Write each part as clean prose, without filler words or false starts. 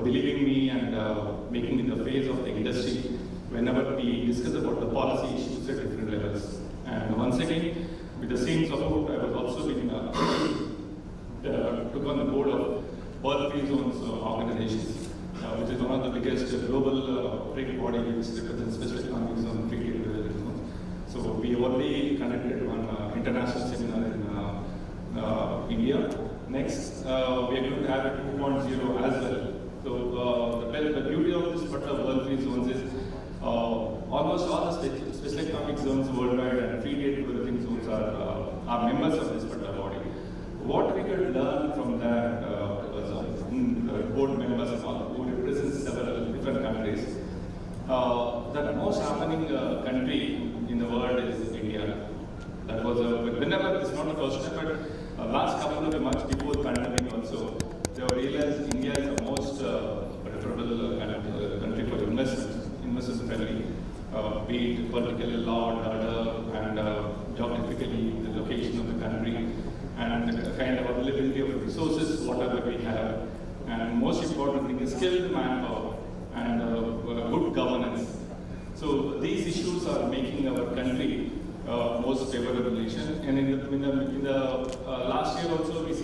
believing me and making me the face of the industry whenever we discuss about the policy issues at different levels. And once again, with the same support, I was also being took on the board of World Free Zones organizations, which is one of the biggest global trade body which represents Special Economic Zone, free trade zones. So we have already conducted one international seminar in India. Next, we are going to have a 2.0 as well. So the beauty of this particular World Free Zones is almost all the Special Economic Zones worldwide and free trade zones are members of this particular body. What we could learn from that board members and all who represent several different countries. The most happening country in the world is India. That was whenever it's not the first step, but last couple of months before the pandemic also, they realized India is the most preferable country for investment friendly, be it politically, law and order, and geographically the location of the country, and the kind of availability of resources, whatever we have, and most important thing is skilled manpower and good governance. So these issues are making our country most favorable nation. And in the last year also we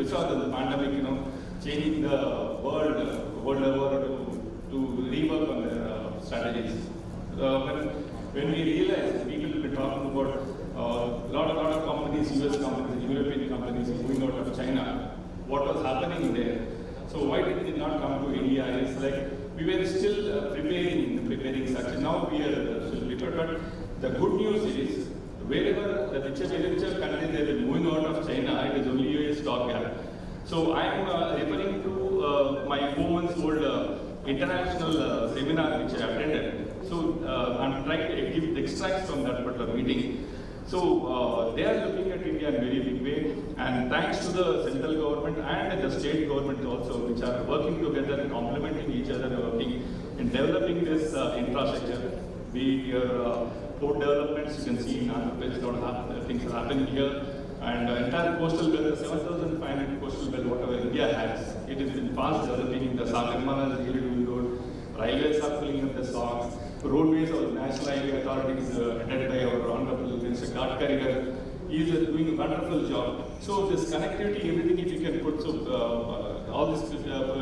saw the pandemic, changing the world over to rework on their strategies. When we realized we will be talking about a lot of companies, US companies, European companies moving out of China, what was happening there? So why did they not come to India? It's like we were still preparing such. Now we are still prepared. But the good news is, wherever the richer countries they are moving out of China, it is only a stock gap. So I am referring to my 4 months old international seminar which I attended. So I'm trying to give extracts from that particular meeting. So they are looking at India in a very big way, and thanks to the central government and the state government also, which are working together and complementing each other, working in developing this infrastructure. Port developments, you can see in Andhra Pradesh, a lot of things are happening here, and entire coastal belt, 7,500 coastal belt, whatever India has, it is in fast developing. The Sagarmala is really doing good. Railways are filling up the stocks. Roadways or national highway authorities headed by our honorable Minister Govt, he is doing a wonderful job. So this connectivity, everything if you can put, so all this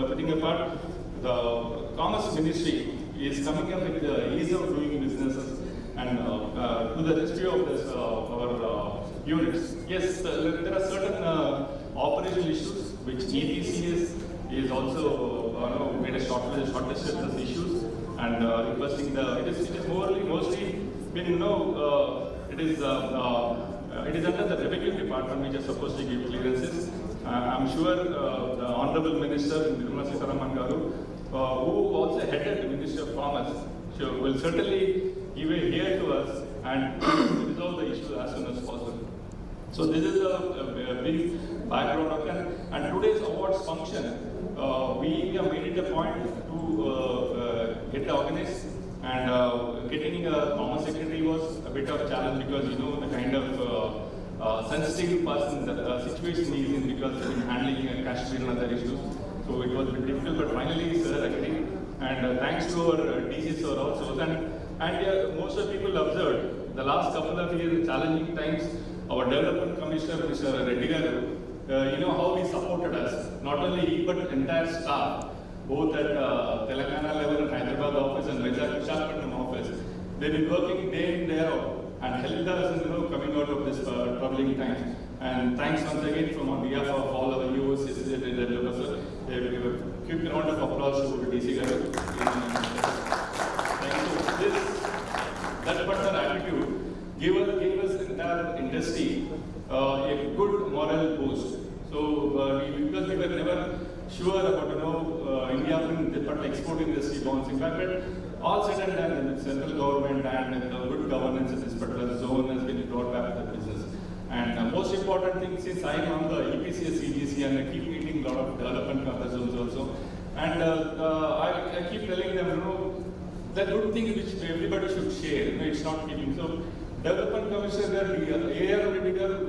putting apart, the Commerce Ministry is coming up with the ease of doing businesses and to the rescue of this, our units. Yes, there are certain operational issues which EPCES is also made a short list of these issues. And requesting it is mostly been it is under the revenue department which is supposed to give clearances. I'm sure the Honorable Minister Subrahmanyam, who also headed the Ministry of Commerce, will certainly give a ear to us and resolve the issue as soon as possible. So this is a brief background of that. And today's awards function, we have made it a point to get organized, and getting a Commerce Secretary was a bit of a challenge because the kind of sensitive person the situation is in, because they've been handling Kashmir and other issues. So it was a bit difficult, but finally sir agreed, and thanks to our DCs sir also. And most of the people observed the last couple of years, challenging times, our Development Commissioner, Mr. Reddy Garu, how he supported us, not only he but entire staff, both at Telangana level and Hyderabad office and Visakhapatnam office. They've been working day in, day out and helped us in coming out of this troubling times. And thanks once again from behalf of all our EoUs, SEZs and EoUs. A quick round of applause to DC Garu. Thank you. That particular attitude gave us entire industry a good moral boost. So because we were never sure about India being the export industry bouncing back, but all said and done, the central government and the good governance in this particular zone has been brought back to the business. And most important thing, since I am on the EPCES CGC and I keep meeting a lot of development of the zones also, and I keep telling them, the good thing which everybody should share, it's not keeping. So Development Commissioner,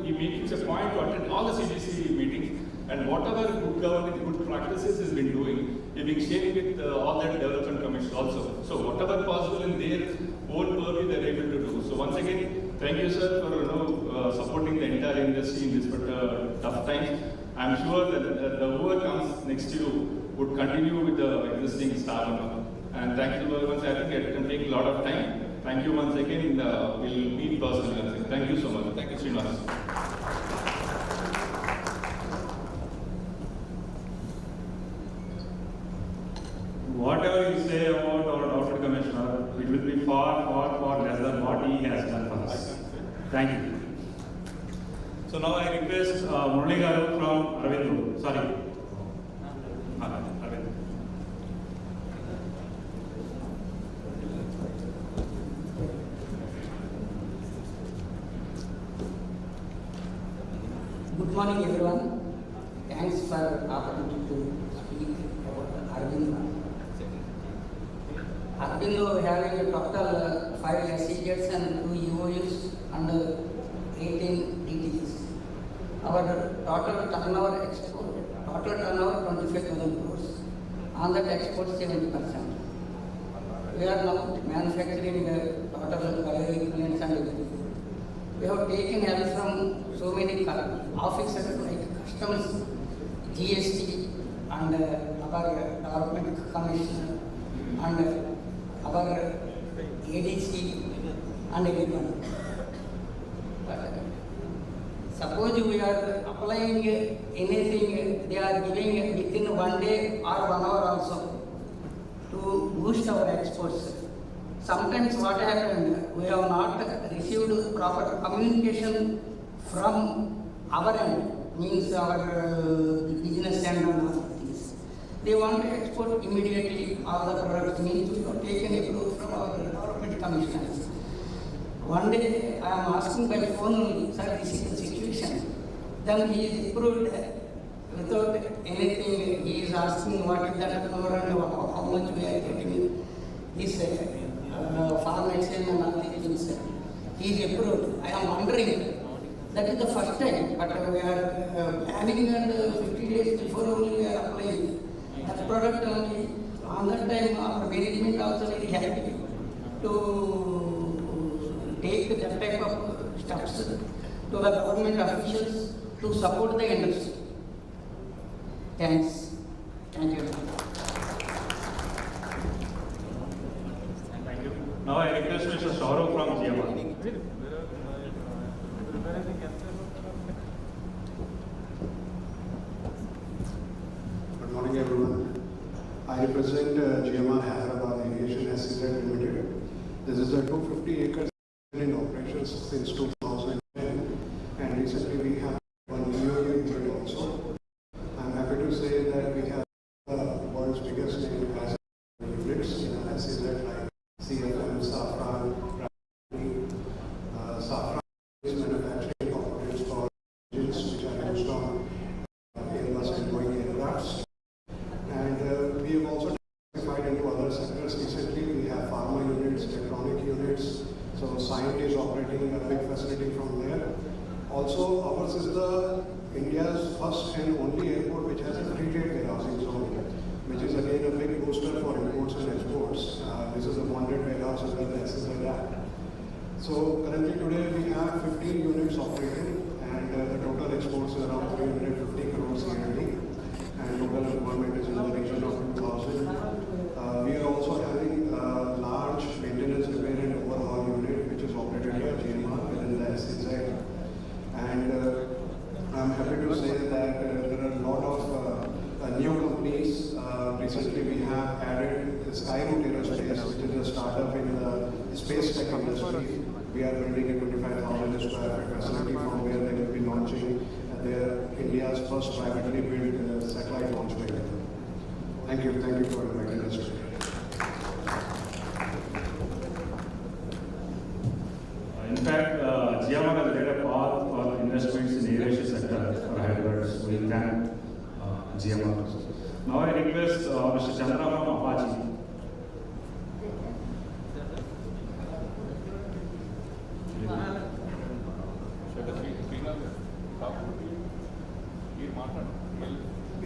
he makes a point to attend all the CGC meetings, and whatever good governance, good practices has been doing, if we've been sharing with all the development commissions also. So whatever possible in their own purview they're able to do. So once again, thank you sir for supporting the entire industry in this tough times. I'm sure that whoever comes next to you would continue with the existing staff and thank you very much. I think it can take a lot of time. Thank you once again. We'll meet personally. Thank you so much. Thank you, Srinivas. Whatever you say about our Govt Commissioner, it will be far less than what he has done for us. Thank you. So now I request Murali Garu from Aravind. Sorry. Aravind. Good morning, everyone. Thanks for opportunity to speak about Aravind. Aravind having a total 5 SEZs and 2 EoUs and 18 ETES. Our total turnover 25,000 crores. On that export 70%. We are now manufacturing total equipments and everything. We have taken help from so many officers like customs, GST, and our government commissioner, and our ADC, and everyone. But suppose we are applying anything, they are giving within 1 day or 1 hour also to boost our exports. Sometimes what happened, we have not received proper communication from our end, means our business end and all things. They want to export immediately all the products, means we have taken approval from our government commissioners. One day I am asking by phone, sir, this is the situation. Then he is approved without anything. He is asking what is that number and how much we are getting this Pharma and all these things. He is approved. I am wondering. That is the first time, but we are planning and 50 days before only we are applying. That product only, on that time our management also very happy to take that type of steps to the government officials to support the industry. Thanks. Thank you. Thank you. Now I request Mr. Saurav from GMR. Good morning, everyone. I represent GMR Hyderabad Irrigation SEZ Limited. This is a 250 acres in operations since 2010, and recently we have one EoU unit also. I'm happy to say that we have the world's biggest name as units in SEZ like CFM, Saffron, Saffron is manufacturing components for engines which are used on Airbus and Boeing aircrafts. And we have also diversified into other sectors. Recently, we have pharma units, electronic units. So Science is operating a big facility from there. Also, ours is the India's first and only airport which has a free trade warehousing zone, which is again a big booster for imports and exports. This is a bonded warehouse under the SEZ Act. So currently today we have 15 units operating, and the total exports is around 350 crores yearly, and total employment is in the region of 2,000. We are also having a large maintenance, repair and overhaul unit which is operated by GMR within the SEZ. And I'm happy to say that there are a lot of new companies. Recently we have added Skyroot Aerospace, which is a startup in the space tech industry. We are building a 25,000 square feet facility from where they will be launching their India's first privately built satellite launch vehicle. Thank you for inviting us today. In fact, GMR has laid a path for investments in the aviation sector for Hyderabad, so we thank GMR. Now I request Mr. Chandra from Apache.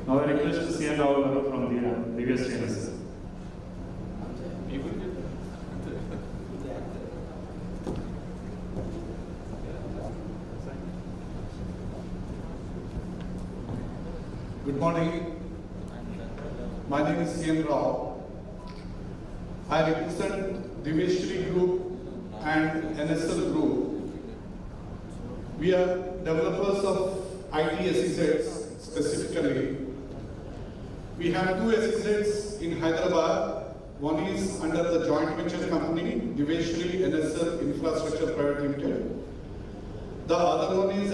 Now I request C and Rao from the previously NSL. Good morning. My name is C.M. Rao. I represent Jewellery Group and NSL Group. We are developers of ITES specifically. We have two SEZs in Hyderabad. One is under the joint venture company, Jewellery NSL Infrastructure Private Limited. The other one is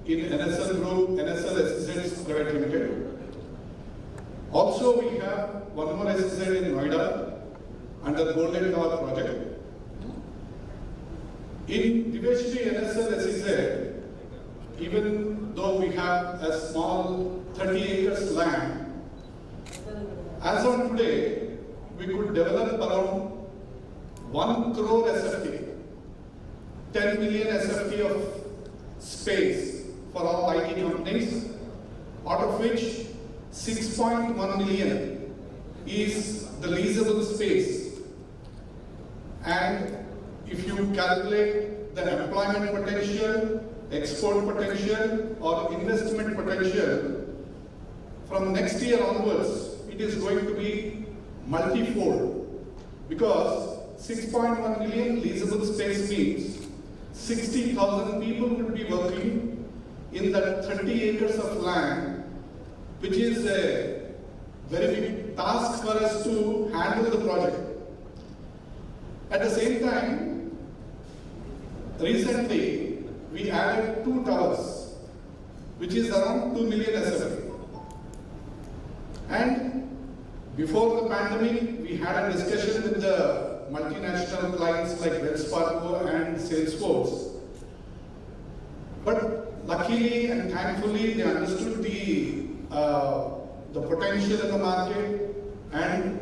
in NSL Group, NSL SEZs Private Limited. Also, we have one more SEZ in Noida under Golden Tower project. In Jewellery NSL SEZ, even though we have a small 30 acres land, as on today, we could develop around 1 crore SFT, 10 million SFT of space for all IT companies, out of which 6.1 million is the leasable space. And if you calculate the employment potential, export potential or investment potential, from next year onwards, it is going to be multifold, because 6.1 million leasable space means 60,000 people will be working in that 30 acres of land, which is a very big task for us to handle the project. At the same time, recently we added 2 towers, which is around 2 million SFT. And before the pandemic, we had a discussion with the multinational clients like Wells Fargo and Salesforce. But luckily and thankfully, they understood the potential in the market, and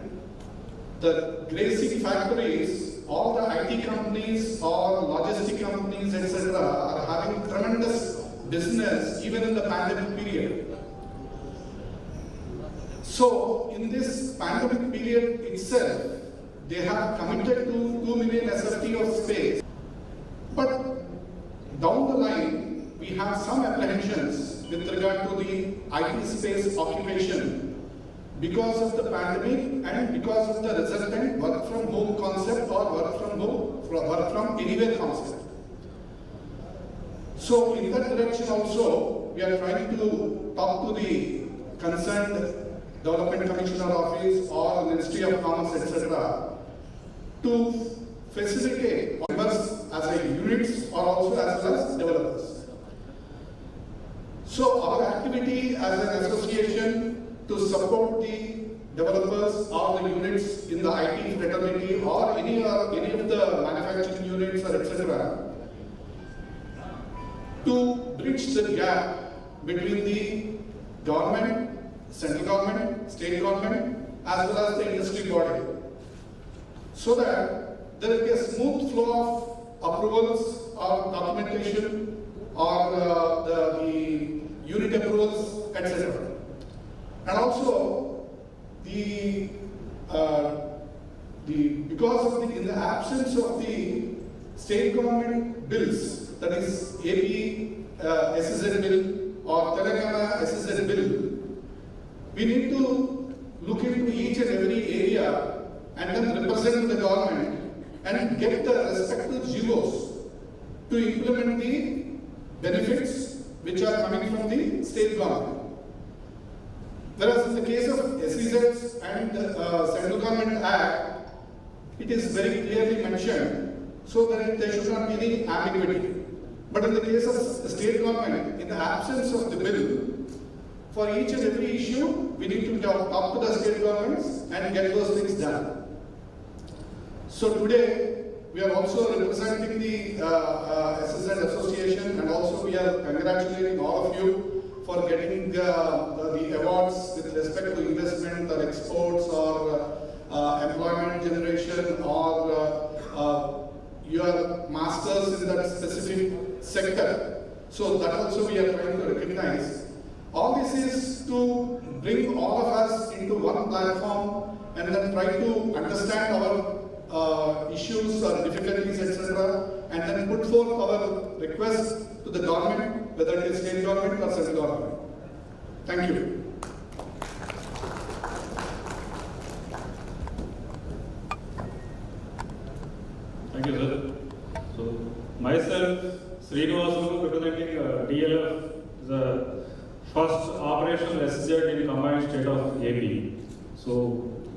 the basic factor is all the IT companies or logistic companies, etc., are having tremendous business even in the pandemic period. So, in this pandemic period itself, they have committed to 2 million SFT of space. But down the line, we have some apprehensions with regard to the IT space occupation because of the pandemic and because of the resultant work from home concept or work from anywhere concept. So in that direction also, we are trying to talk to the concerned Development Commissioner Office or Ministry of Commerce, etc., to facilitate members as a units or also as well as developers. So our activity as an association to support the developers or the units in the IT fraternity or any of the manufacturing units or etc., to bridge the gap between the government, central government, state government, as well as the industry body, so that there will be a smooth flow of approvals or documentation or the unit approvals, etc. And also because of in the absence of the state government bills, that is AP SEZ bill or Telangana SEZ bill, we need to look into each and every area and then represent the government and get the respective GOs to implement the benefits which are coming from the state government. Whereas in the case of SEZs and Central Government Act, it is very clearly mentioned so that there should not be any ambiguity. But in the case of the state government, in the absence of the bill, for each and every issue, we need to talk to the state governments and get those things done. So today, we are also representing the SEZ Association, and also we are congratulating all of you for getting the awards with respect to investment or exports or employment generation or your masters in that specific sector. So that also we are trying to recognize. All this is to bring all of us into one platform and then try to understand our issues or difficulties, etc., and then put forth our request to the government, whether it is state government or central government. Thank you. Thank you, sir. So, myself, Srinivasu, representing DLF, the first operational SEZ in combined state of AP. So,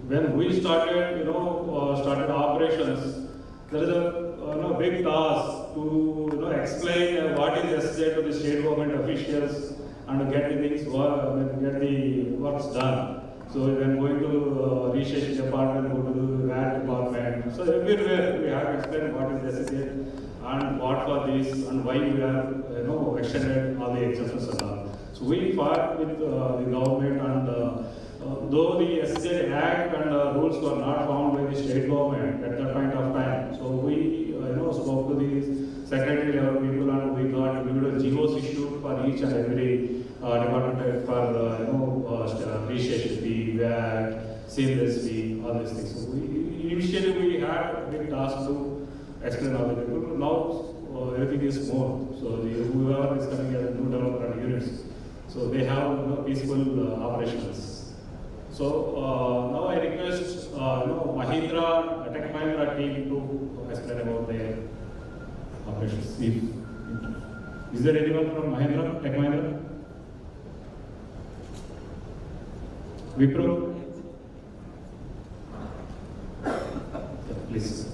when we started, started operations, there is a big task to explain what is SEZ to the state government officials and get the things get the works done. So when going to research department, go to the VAT department. So everywhere we have to explain what is SEZ and what for this and why we have extended all the exemptions and all. So we fought with the government, and though the SEZ Act and rules were not found by the state government at that point of time, so we spoke to the secretary level people, and we got individual GOs issued for each and every department for research fee, VAT, seamless fee, all these things. So initially we had a big task to explain all the people. Now everything is more. So whoever is coming as new developer and units, so they have peaceful operations. So now I request Mahindra, Tech Mahindra team to explain about their operations. Is there anyone from Mahindra, Tech Mahindra? Wipro? Please.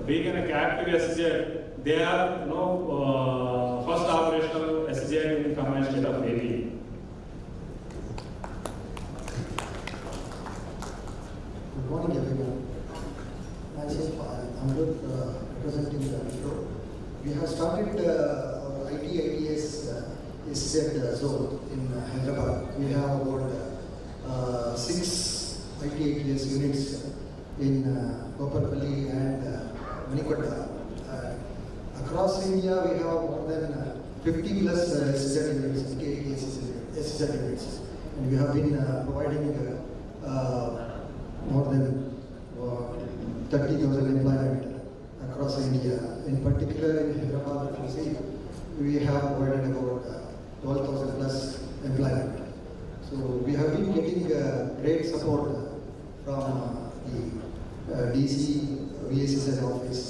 Being in a captive SEZ, they are first operational SEZ in combined state of AP. Good morning, everyone. Myself, I'm representing the Wipro. We have started our ITES SEZ zone in Hyderabad. We have about 6 ITES units in Kopparpalli and Manikota. Across India, we have more than 50 plus SEZ units, ITES SEZ units, and we have been providing more than 30,000 employment across India. In particular, in Hyderabad, if you see, we have provided about 12,000 plus employment. So we have been getting great support from the DC, Vsez office.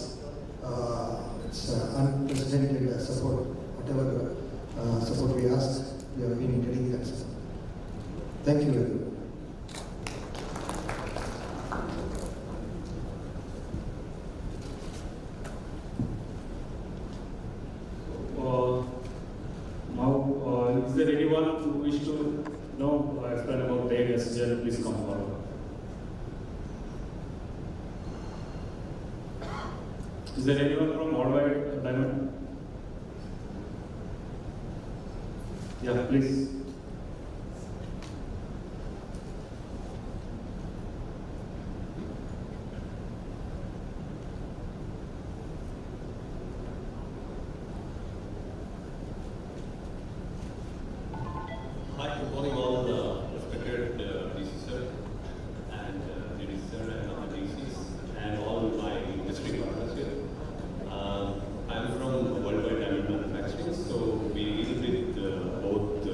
It's unprecedented support. Whatever support we ask, we have been getting that support. Thank you very much. Is there anyone who wish to explain about their SEZ? Please come forward. Is there anyone from Worldwide Diamond? Yeah, please. Hi, good morning all respected DCs sir and ladies sir and other DCs and all my district partners here. I'm from Worldwide Diamond Manufacturing, so we deal with both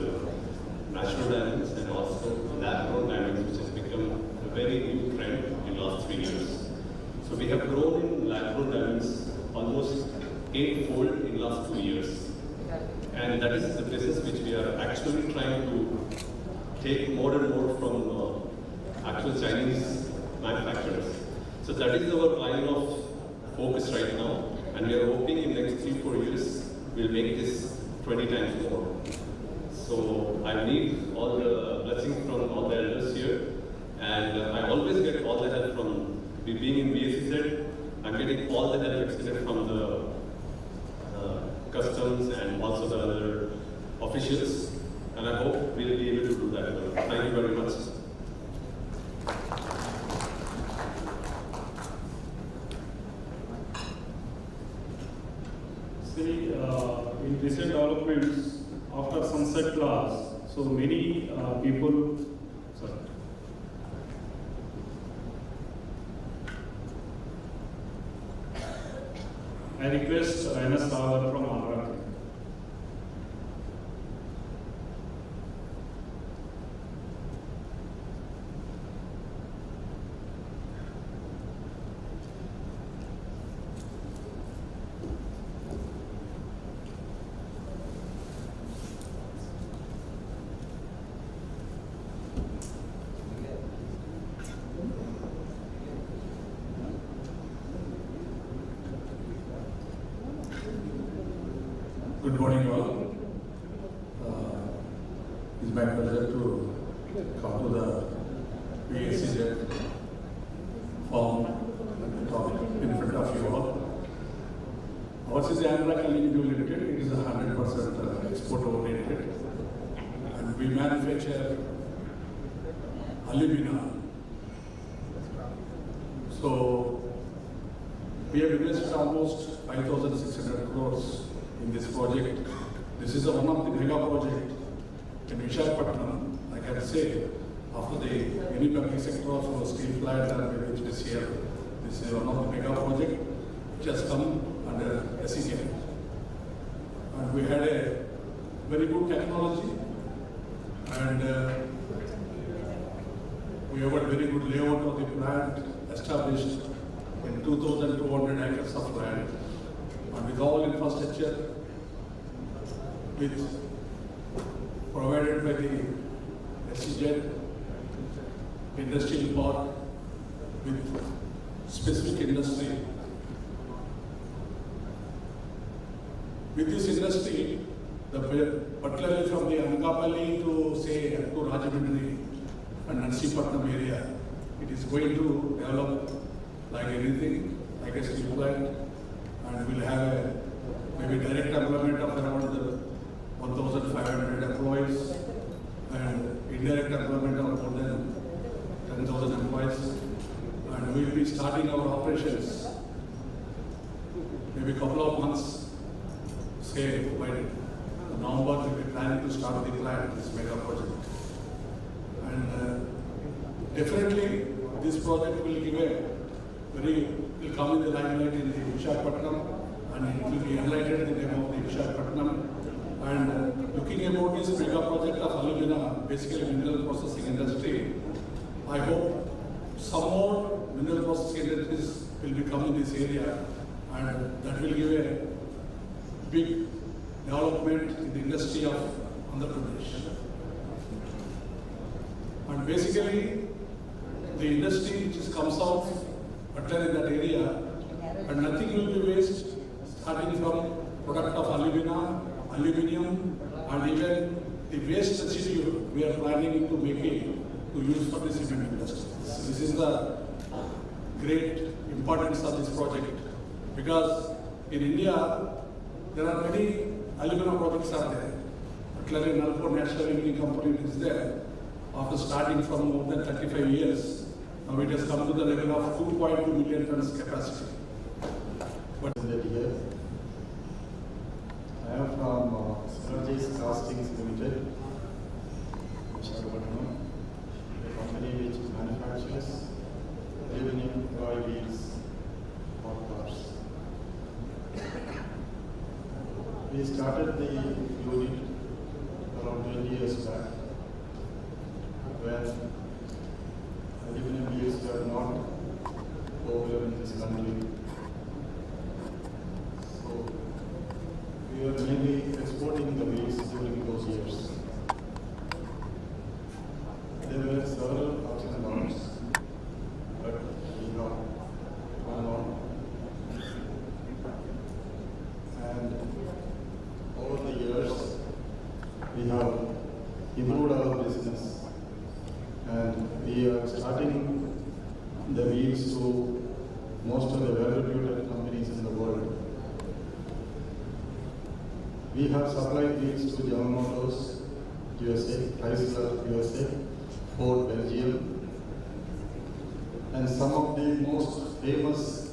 natural diamonds and also lab-grown diamonds, which has become a very new trend in the last 3 years. So we have grown in lab-grown diamonds almost 8-fold in the last 2 years. And that is the business which we are actually trying to take more and more from actual Chinese manufacturers. So that is our line of focus right now, and we are hoping in the next 3-4 years we'll make this 20 times more. So I need all the blessings from all the elders here, and I always get all the help from being in Vsez. I'm getting all the help extended from the customs and also the other officials, and I hope we'll be able to do that well. Thank you very much. See, in recent developments, after sunset clause, So many people, sorry. I request NS Sagar from Andhra. Good morning, all. It's my pleasure to come to the SEZ forum and talk in front of you all. Ours is Andhra Limited. It is 100% export oriented, and we manufacture alumina. So we have invested almost 5,600 crores in this project. This is one of the mega project in Visakhapatnam. I can say, after the any public sector of steel plant and HPCL, this is one of the mega project which has come under SEZ. And we had a very good technology, and we have a very good layout of the plant established in 2,200 acres of land, and with all infrastructure provided by the SEZ industrial park with specific industry. With this industry, particularly from the Anakapalli to say to Rajahmundry and Narsipatnam area, it is going to develop like anything, like a steel plant, and we'll have a maybe direct employment of around 1,500 employees and indirect employment of more than 10,000 employees. And we'll be starting our operations maybe a couple of months, say by November, we'll be planning to start the plant, this mega project. And definitely this project will give will come in the limelight in the Visakhapatnam, and it will be highlighted in the name of the Visakhapatnam. And looking about this mega project of alumina, basically mineral processing industry, I hope some more mineral processing industries will become in this area, and that will give a big development in the industry of Andhra Pradesh. And basically, the industry which comes out in that area, and nothing will be waste, starting from product of alumina, aluminium, and even the waste residue we are planning to make it to use for the cement industry. This is the great importance of this project, because in India there are many alumina projects are there. Particularly Nalco National Aluminium Company is there. After starting from more than 35 years, now it has come to the level of 2.2 million tons capacity. But here. I am from SEZs Castings Limited, Visakhapatnam, a company which manufactures aluminum alloy wheels for cars. We started the unit around 20 years back, when aluminum wheels were not popular in this country. So we were mainly exporting the wheels during those years. There were several ups and downs, but we have gone on. And over the years, we have improved our business, and we are starting the wheels to most of the well-reputed companies in the world. We have supplied wheels to General Motors, USA, Chrysler, USA, Ford, Belgium, and some of the most famous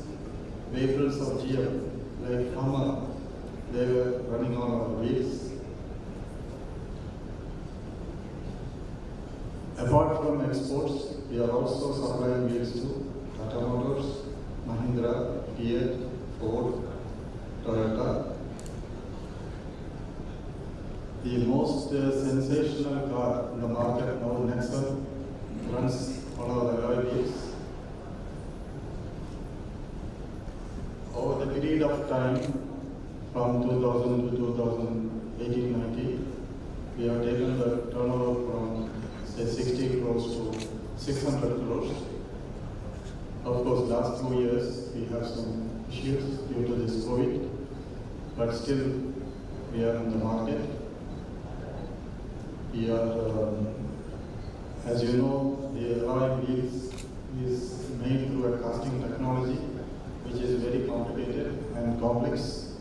vehicles of GM, like Pharma, they were running on our wheels. Apart from exports, we are also supplying wheels to Tata Motors, Mahindra, Fiat, Ford, Toyota. The most sensational car in the market now, Nexon, runs on our alloy wheels. Over the period of time, from 2000 to 2018-19, we have taken the turnover from say 60 crores to 600 crores. Of course, last 2 years we have some issues due to this COVID, but still we are in the market. We are, as you know, the alloy wheels is made through a casting technology, which is very complicated and complex.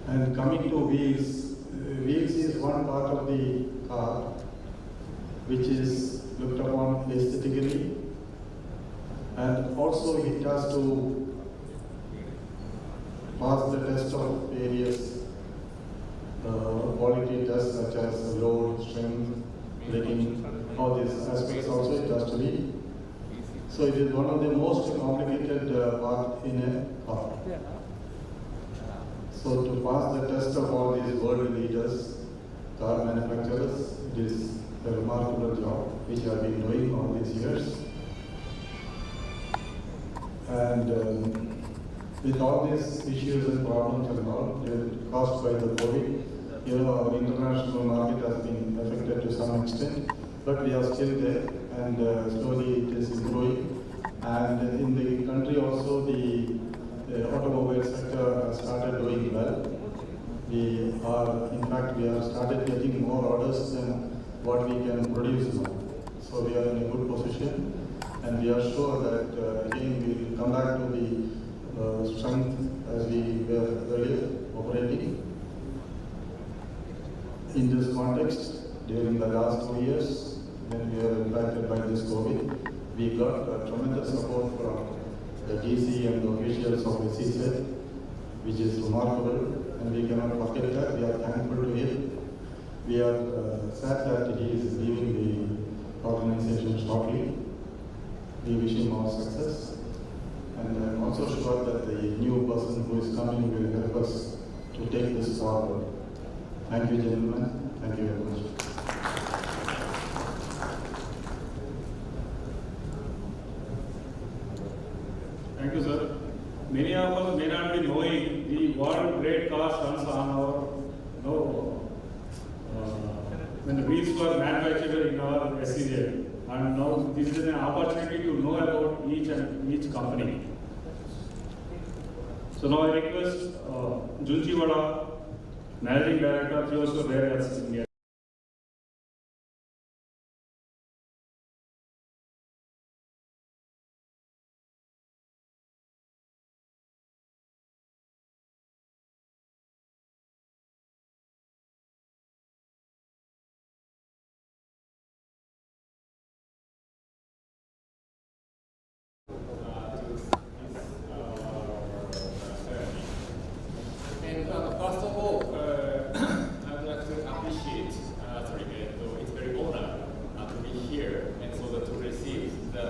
And coming to wheels, wheels is one part of the car which is looked upon aesthetically, and also it has to pass the test of various quality tests such as load, strength, braking, all these aspects also it has to be. So it is one of the most complicated part in a car. So to pass the test of all these world leaders, car manufacturers, it is a remarkable job which I have been doing all these years. And with all these issues and problems and all caused by the COVID, our international market has been affected to some extent, but we are still there, and slowly it is improving. And in the country also, the automobile sector has started doing well. In fact, we have started getting more orders than what we can produce now. So we are in a good position, and we are sure that again we will come back to the strength as we were earlier operating. In this context, during the last 2 years, when we were impacted by this COVID, we got tremendous support from the DC and the officials of SEZ, which is remarkable, and we cannot forget that. We are thankful to him. We are sad that he is leaving the organization shortly. We wish him all success, and I am also sure that the new person who is coming will help us to take this forward. Thank you, gentlemen. Thank you very much. Thank you, sir. Many of us may not be knowing what great cost runs on our, when the wheels were manufactured in our SEZ. And now this is an opportunity to know about each company. So now I request Junjiwada, Managing Director, Geosur Rare India. First of all, I would like to appreciate, it's very honor to be here and so to receive the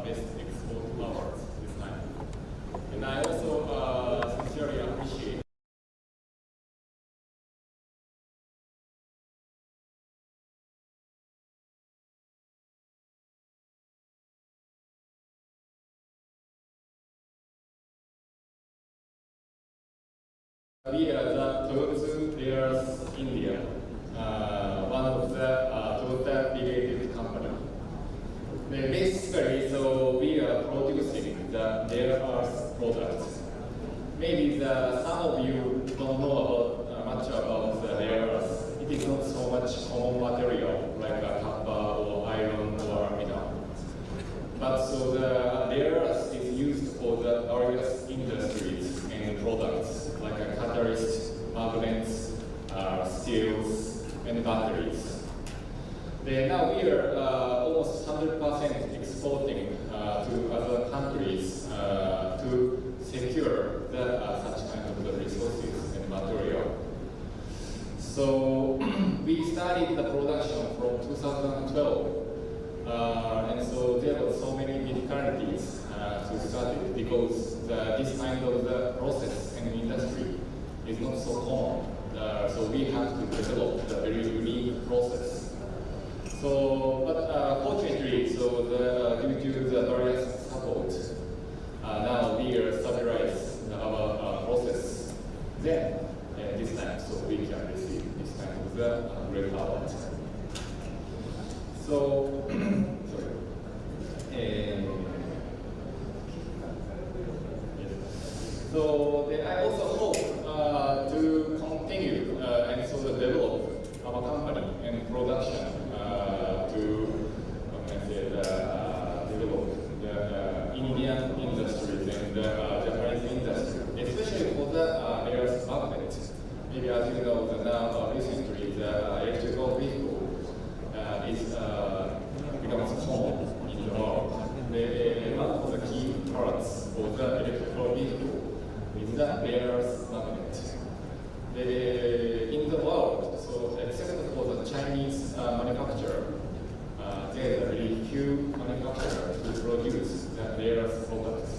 Best Export Awards this time. And I also sincerely appreciate we are the Toyotsu Players India, one of the Toyota related company. Basically, so we are producing the rare earth products. Maybe some of you don't know much about the rare earth. It is not so much common material like a copper or iron or mineral. But so the rare earth is used for the various industries and products like a catalyst, magnets, steels, and batteries. Now we are almost 100% exporting to other countries to secure such kind of the resources and material. So we started the production from 2012 because this kind of the process and industry is not so common. So we have to develop the very unique process. So, but fortunately, so due to the various support, now we are stabilize our process. Then this time, so we can receive this kind of the great award. So, sorry. So I also hope to continue and so develop our company and production to develop the Indian industries and the Japanese industry, especially for the areas magnet. Maybe as you know, now recently the electrical vehicle is becomes common in the world. One of the key parts for the electrical vehicle is the layers magnet. In the world, so except for the Chinese manufacturer, there are very few manufacturers who produce the layers products.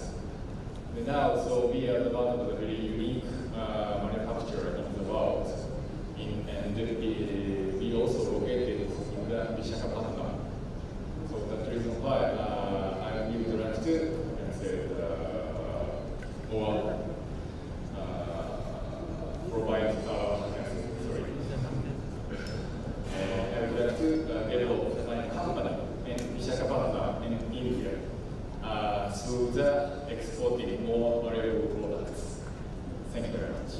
And now, so we are one of the very unique manufacturer in the world. And we also located in the Visakhapatnam. So that's the reason why I would like to provide I would like to develop my company in Visakhapatnam in India through the exporting more valuable products. Thank you very much.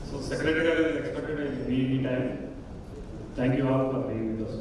So Secretariat is expected in any time. Thank you all for being with us.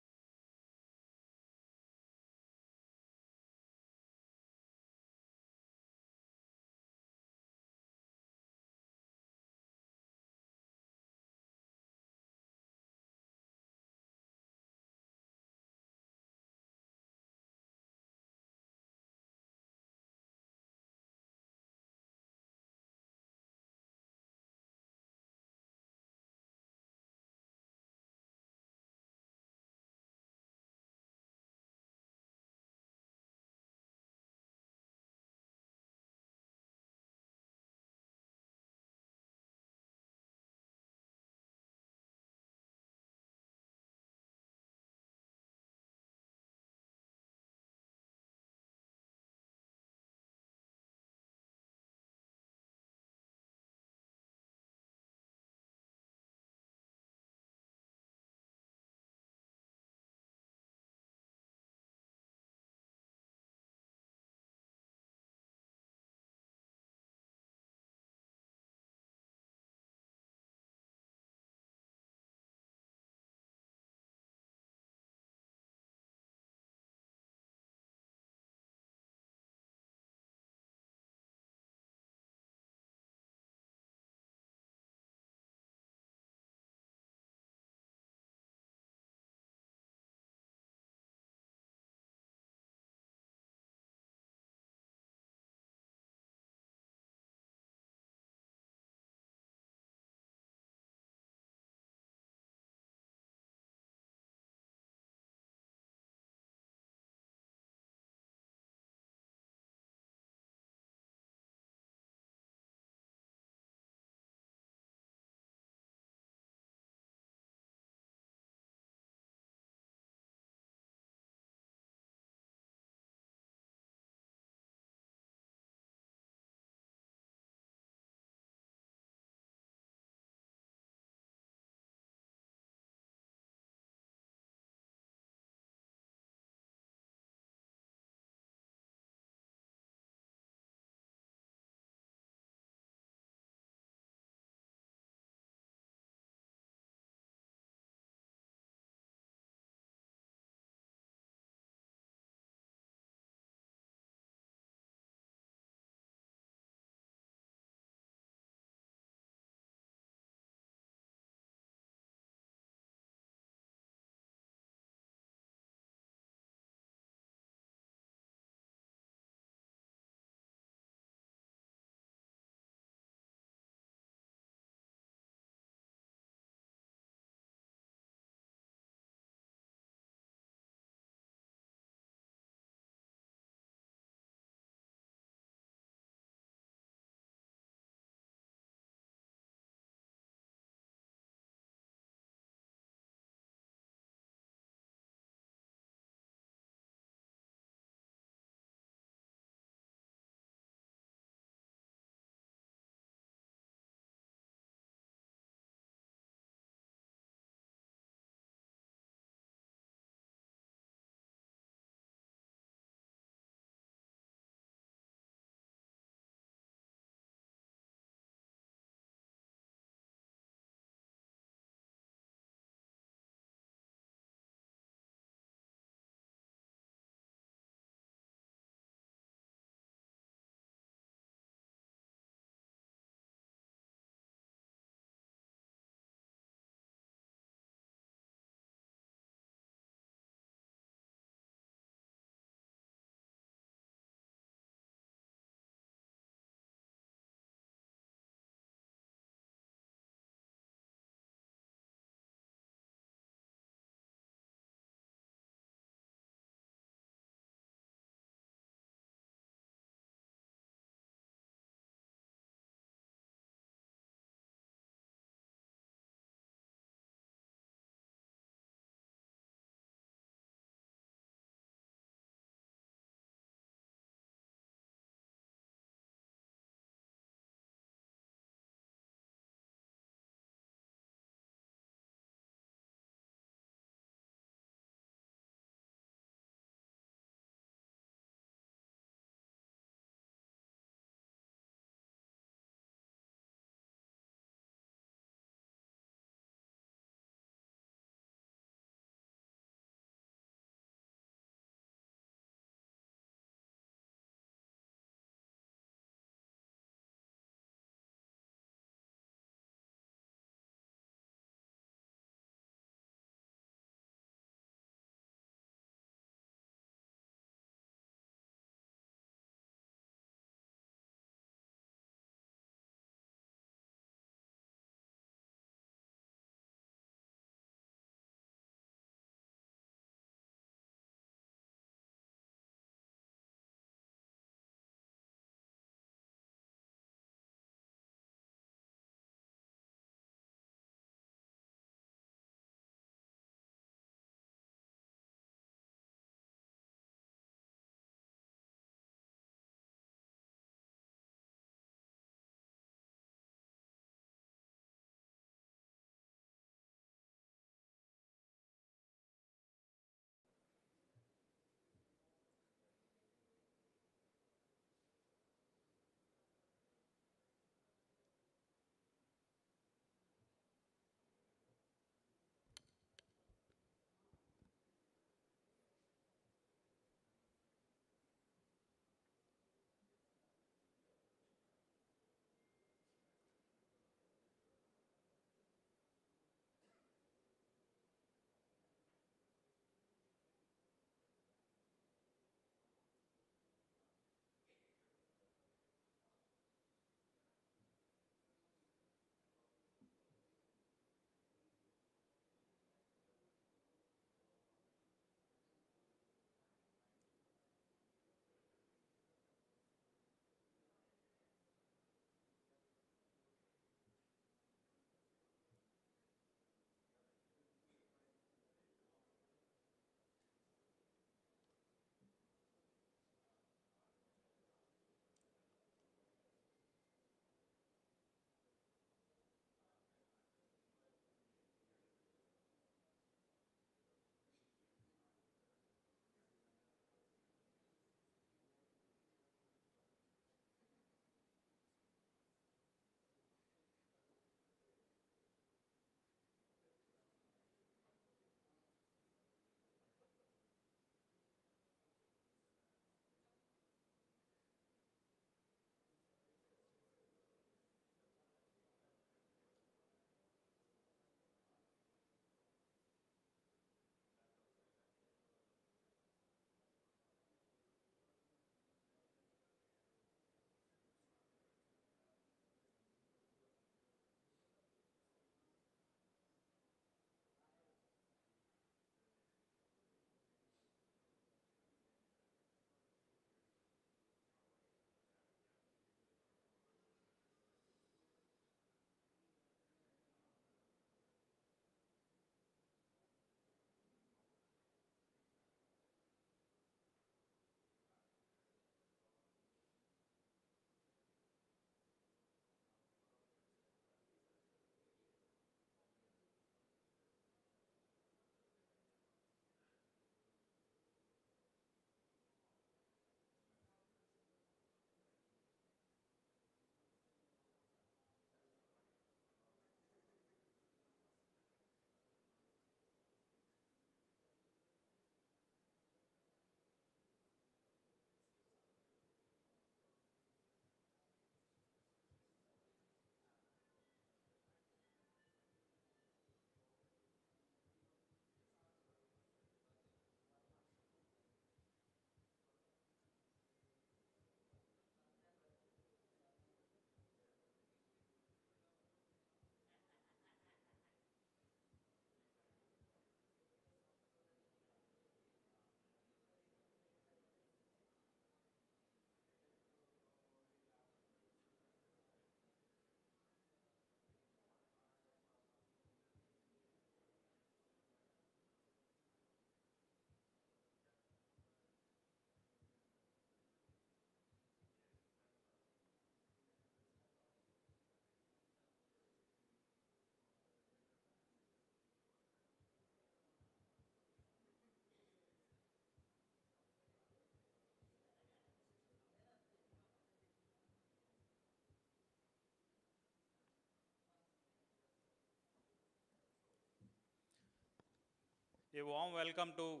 A warm welcome to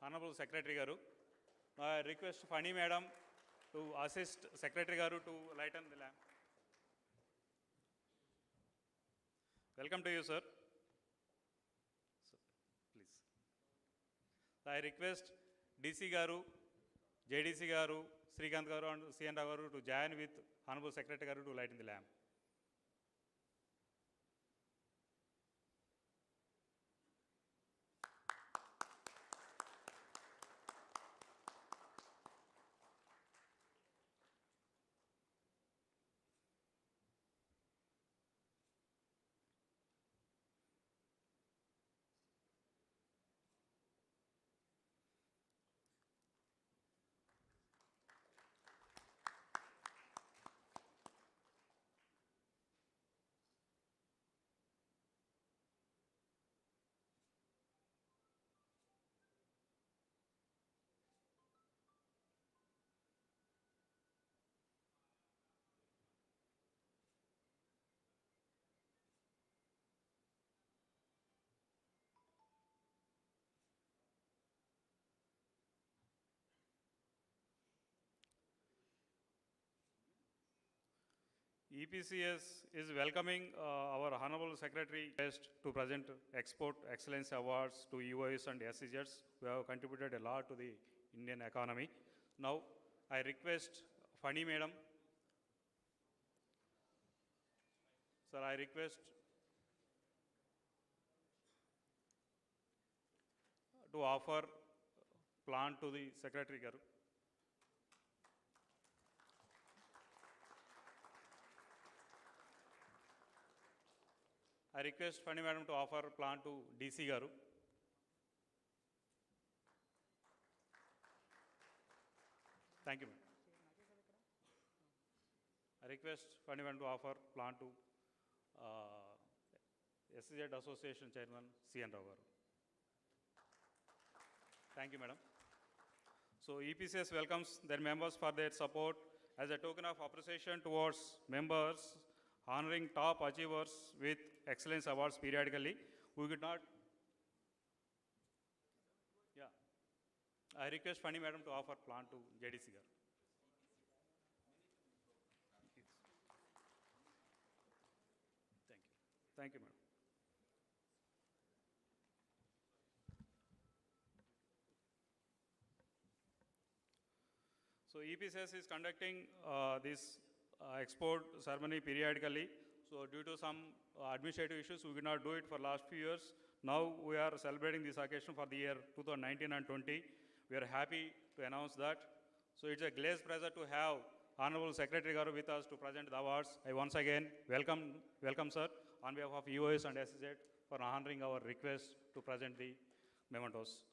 Honorable Secretary Garu. Now I request Fani Madam to assist Secretary Garu to lighten the lamp. Welcome to you, sir. So, please. I request DC Garu, JDC Garu, Srikanth Garu and CN Garu to join with Honorable Secretary Garu to lighten the lamp. EPCES is welcoming our Honorable Secretary guest to present Export Excellence Awards to EoUs and SEZs who have contributed a lot to the Indian economy. Now, I request Fani Madam. Sir, I request to offer plant to the Secretary Garu. I request Fani Madam to offer plant to DC Garu. Thank you, madam. I request Fani Madam to offer plant to SEZ Association Chairman CN Rao Garu. Thank you, madam. So EPCS welcomes their members for their support as a token of appreciation towards members honoring top achievers with excellence awards periodically. We could not. Yeah. I request Fani Madam to offer plant to JDC Garu. Thank you. Thank you, madam. So EPCS is conducting this export ceremony periodically. So due to some administrative issues, we could not do it for last few years. Now we are celebrating this occasion for the year 2019 and 20. We are happy to announce that. So it's a glazed pleasure to have Honorable Secretary Garu with us to present the awards. I once again welcome sir, on behalf of EoUs and SEZ for honoring our request to present the mementos.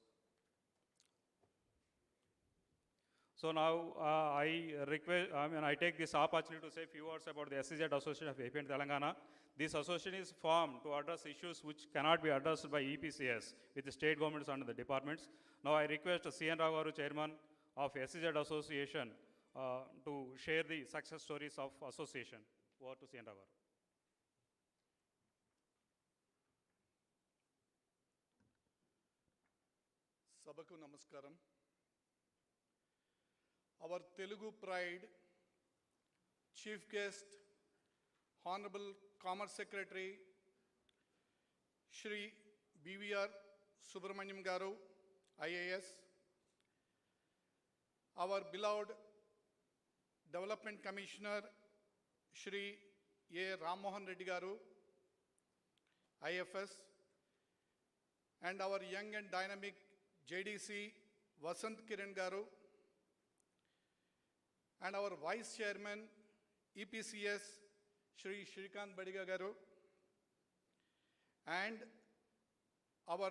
So now I take this opportunity to say a few words about the SEZ Association of AP and Telangana. This association is formed to address issues which cannot be addressed by EPCES with the state governments and the departments. Now I request CN Rao Garu, Chairman of SEZ Association, to share the success stories of association. Over to CN Rao Garu. Sabaku Namaskaram. Our Telugu pride, Chief Guest, Honorable Commerce Secretary, Shri BVR Subrahmanyam Garu, IAS, our beloved Development Commissioner, Shri A. Ram Mohan Reddy Garu, IFS, and our young and dynamic JDC, Vasant Kiran Garu, and our Vice Chairman, EPCES, Shri Shrikant Badiga Garu, and our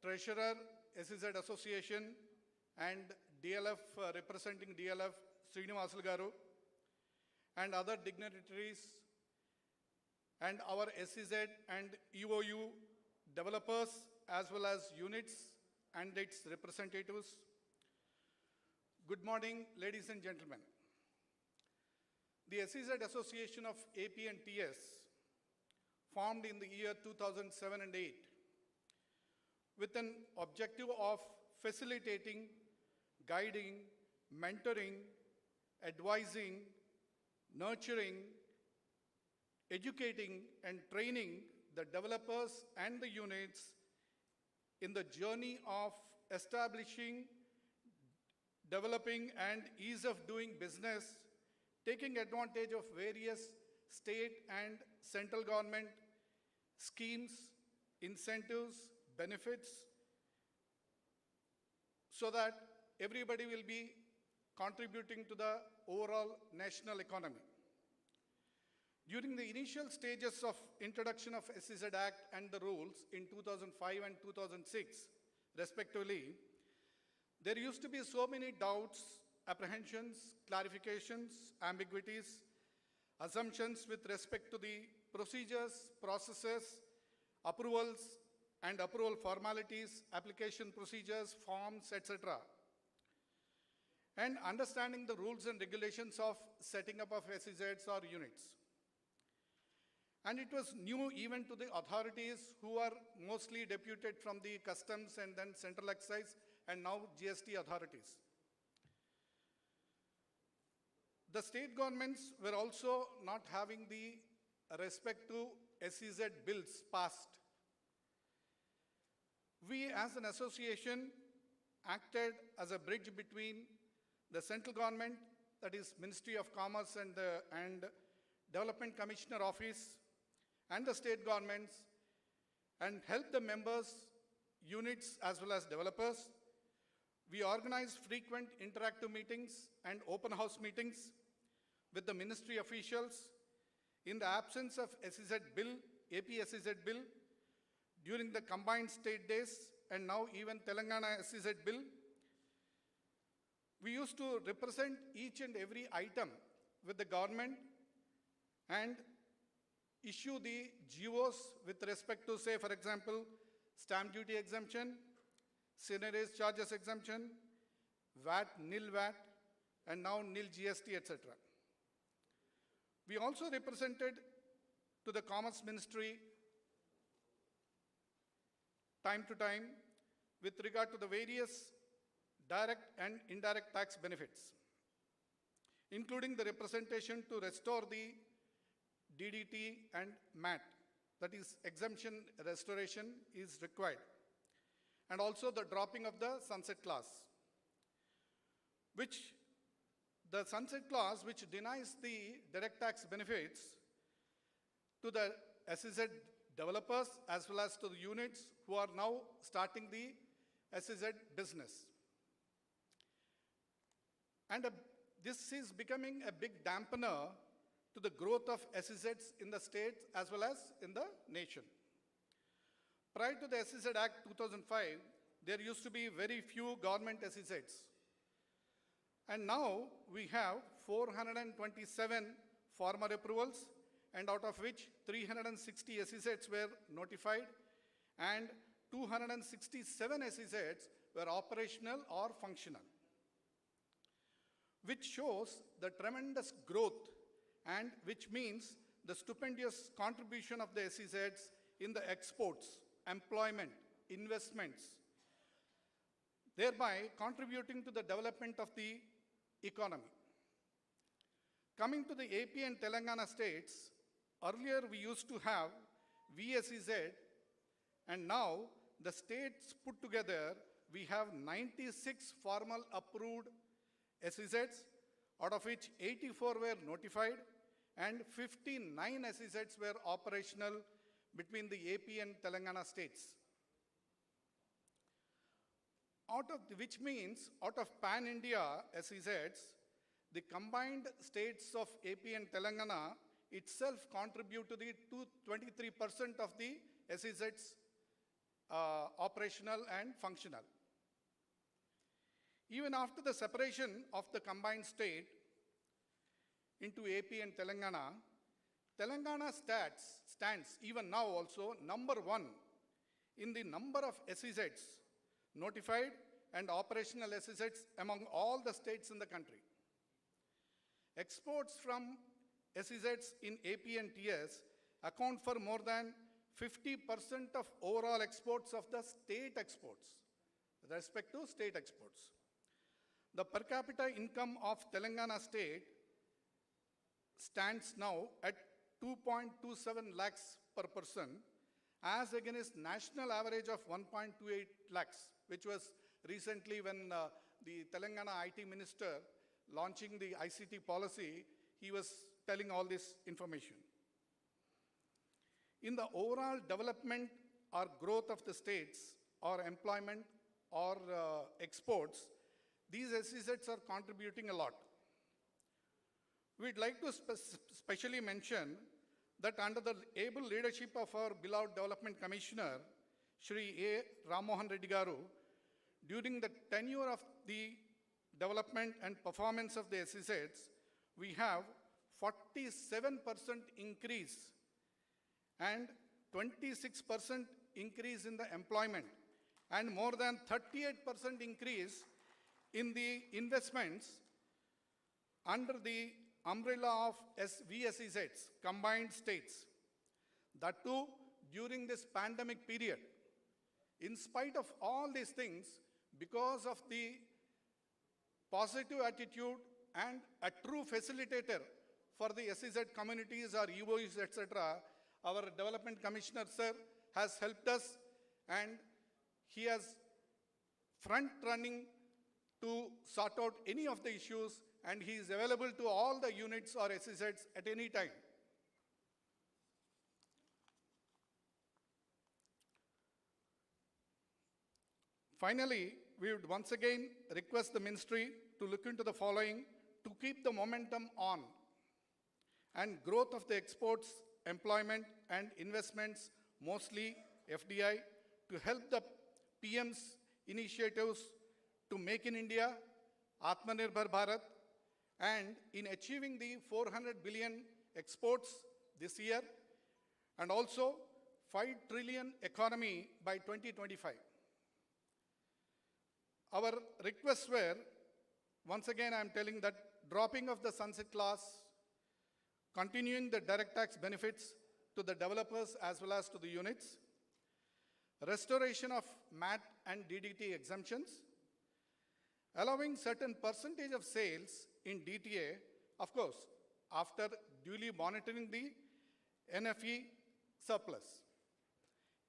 Treasurer, SEZ Association, and DLF, representing DLF, Srinivasul Garu, and other dignitaries, and our SEZ and EoU developers, as well as units and its representatives. Good morning, ladies and gentlemen. The SEZ Association of AP and TS, formed in the year 2007 and 8, with an objective of facilitating, guiding, mentoring, advising, nurturing, educating and training the developers and the units in the journey of establishing, developing and ease of doing business, taking advantage of various state and central government schemes, incentives, benefits, so that everybody will be contributing to the overall national economy. During the initial stages of introduction of SEZ Act and the rules in 2005 and 2006, respectively, there used to be so many doubts, apprehensions, clarifications, ambiguities, assumptions with respect to the procedures, processes, approvals and approval formalities, application procedures, forms, etc. And understanding the rules and regulations of setting up of SEZs or units. And it was new even to the authorities who are mostly deputed from the customs and then central excise and now GST authorities. The state governments were also not having the respect to SEZ bills passed. We as an association acted as a bridge between the central government, that is Ministry of Commerce and Development Commissioner Office, and the state governments, and help the members, units as well as developers. We organized frequent interactive meetings and open house meetings with the ministry officials in the absence of SEZ bill, AP-SEZ bill, during the combined state days, and now even Telangana SEZ bill. We used to represent each and every item with the government and issue the GOs with respect to, say, for example, stamp duty exemption, seigniorage charges exemption, VAT, nil VAT, and now nil GST, etc. We also represented to the Commerce Ministry time to time with regard to the various direct and indirect tax benefits, including the representation to restore the DDT and MAT, that is exemption restoration is required, and also the dropping of the sunset clause, which the sunset clause which denies the direct tax benefits to the SEZ developers as well as to the units who are now starting the SEZ business. And this is becoming a big dampener to the growth of SEZs in the states as well as in the nation. Prior to the SEZ Act 2005, there used to be very few government SEZs. And now we have 427 former approvals, and out of which 360 SEZs were notified and 267 SEZs were operational or functional, which shows the tremendous growth and which means the stupendous contribution of the SEZs in the exports, employment, investments, thereby contributing to the development of the economy. Coming to the AP and Telangana states, earlier we used to have Vsez, and now the states put together, we have 96 formal approved SEZs, out of which 84 were notified and 59 SEZs were operational between the AP and Telangana states. Which means out of pan-India SEZs, the combined states of AP and Telangana itself contribute to the 23% of the SEZs operational and functional. Even after the separation of the combined state into AP and Telangana, Telangana stands even now also number one in the number of SEZs notified and operational SEZs among all the states in the country. Exports from SEZs in AP and TS account for more than 50% of overall exports of the state exports, with respect to state exports. The per capita income of Telangana state stands now at 2.27 lakhs per person, as against national average of 1.28 lakhs, which was recently when the Telangana IT minister launching the ICT policy, he was telling all this information. In the overall development or growth of the states or employment or exports, these SEZs are contributing a lot. We'd like to specially mention that under the able leadership of our beloved Development Commissioner, Shri A. Rammohan Reddy Garu, during the tenure of the development and performance of the SEZs, we have 47% increase and 26% increase in the employment and more than 38% increase in the investments under the umbrella of Vsez, combined states. That too during this pandemic period. In spite of all these things, because of the positive attitude and a true facilitator for the SEZ communities or EoUs, etc., our Development Commissioner, sir, has helped us, and he has front-running to sort out any of the issues, and he is available to all the units or SEZs at any time. Finally, we would once again request the ministry to look into the following to keep the momentum on and growth of the exports, employment and investments, mostly FDI, to help the PM's initiatives to make in India, Atmanirbhar Bharat, and in achieving the 400 billion exports this year, and also 5 trillion economy by 2025. Our requests were, once again I am telling that, dropping of the sunset clause, continuing the direct tax benefits to the developers as well as to the units, restoration of MAT and DDT exemptions, allowing certain percentage of sales in DTA, of course, after duly monitoring the NFE surplus.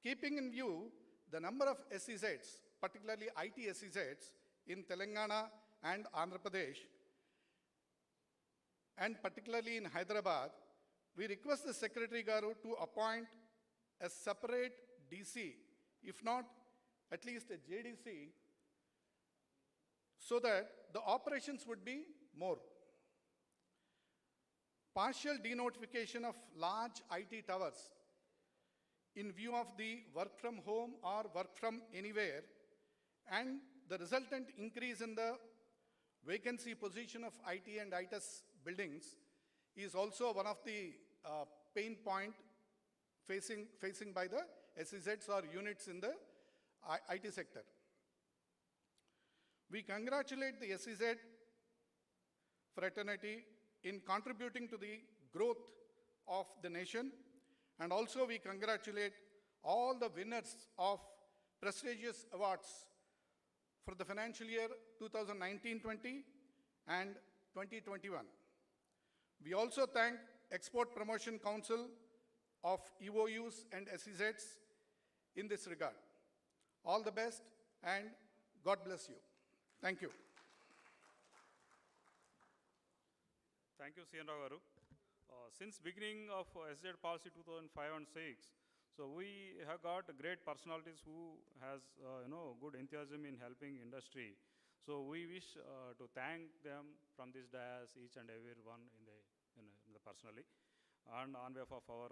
Keeping in view the number of SEZs, particularly IT SEZs in Telangana and Andhra Pradesh, and particularly in Hyderabad, we request the Secretary Garu to appoint a separate DC, if not at least a JDC, so that the operations would be more. Partial denotification of large IT towers in view of the work from home or work from anywhere and the resultant increase in the vacancy position of IT and ITES buildings is also one of the pain point facing by the SEZs or units in the IT sector. We congratulate the SEZ fraternity in contributing to the growth of the nation, and also we congratulate all the winners of prestigious awards for the financial year 2019-20 and 2021. We also thank Export Promotion Council of EoUs and SEZs in this regard. All the best and God bless you. Thank you. Thank you, C.N. Rao Garu. Since beginning of SZ policy 2005 and 6, so we have got great personalities who has good enthusiasm in helping industry. So we wish to thank them from this dais, each and every one in the personally, and on behalf of our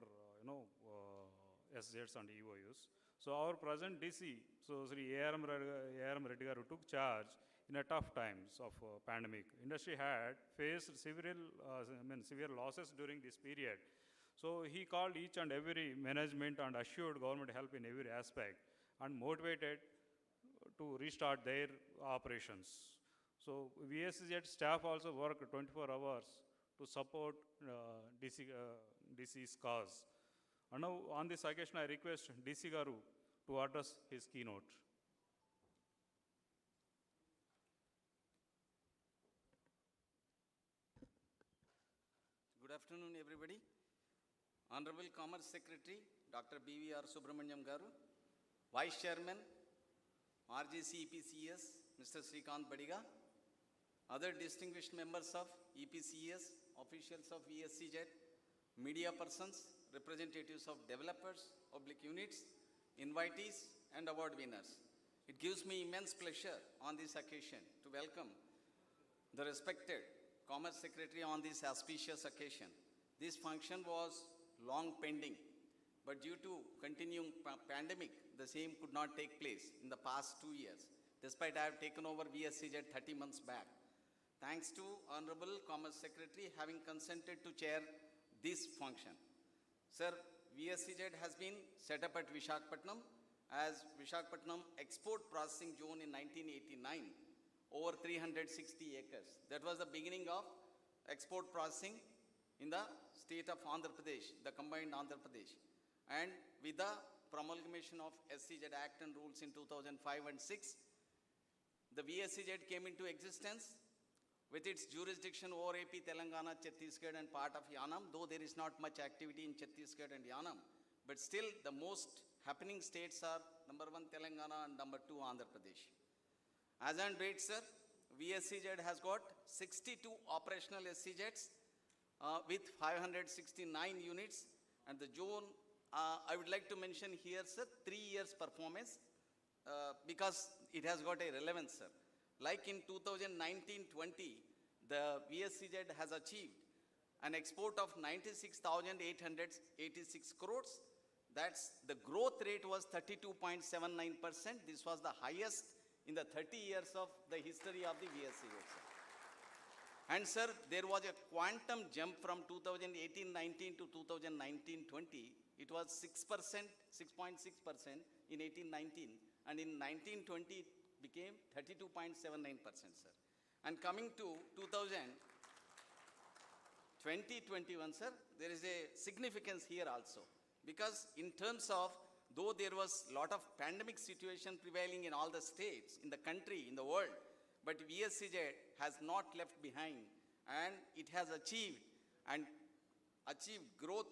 SZs and EoUs. So our present DC, so Sri A.R.M. Reddy Garu took charge in a tough times of pandemic. Industry had faced severe losses during this period. So he called each and every management and assured government help in every aspect and motivated to restart their operations. So VSZ staff also worked 24 hours to support DC's cause. And now on this occasion, I request DC Garu to address his keynote. Good afternoon, everybody. Honorable Commerce Secretary, Dr. BVR Subrahmanyam Garu, Vice Chairman, RGC EPCES, Mr. Srikanth Badiga, other distinguished members of EPCES, officials of VSCZ, media persons, representatives of developers, public units, invitees, and award winners. It gives me immense pleasure on this occasion to welcome the respected Commerce Secretary on this auspicious occasion. This function was long pending, but due to continuing pandemic, the same could not take place in the past 2 years, despite I have taken over VSCZ 30 months back. Thanks to Honorable Commerce Secretary having consented to chair this function. Sir, VSCZ has been set up at Visakhapatnam as Visakhapatnam Export Processing Zone in 1989. Over 360 acres. That was the beginning of export processing in the state of Andhra Pradesh, the combined Andhra Pradesh. And with the promulgation of SEZ Act and rules in 2005 and 6, the VSCZ came into existence with its jurisdiction over AP, Telangana, Chattisgarh and part of Yanam, though there is not much activity in Chattisgarh and Yanam. But still the most happening states are number 1 Telangana and number 2 Andhra Pradesh. As on date, sir, VSCZ has got 62 operational SEZs with 569 units. And the zone, I would like to mention here, sir, 3 years performance because it has got a relevance, sir. Like in 2019-20, the VSCZ has achieved an export of 96,886 crores. That's the growth rate was 32.79%. This was the highest in the 30 years of the history of the VSCZ, sir. And sir, there was a quantum jump from 2018-19 to 2019-20. It was 6%, 6.6% in 18-19, and in 19-20 it became 32.79%, sir. And coming to 2020-21, sir, there is a significance here also, because in terms of though there was a lot of pandemic situation prevailing in all the states, in the country, in the world, but VSCZ has not left behind and it has achieved growth,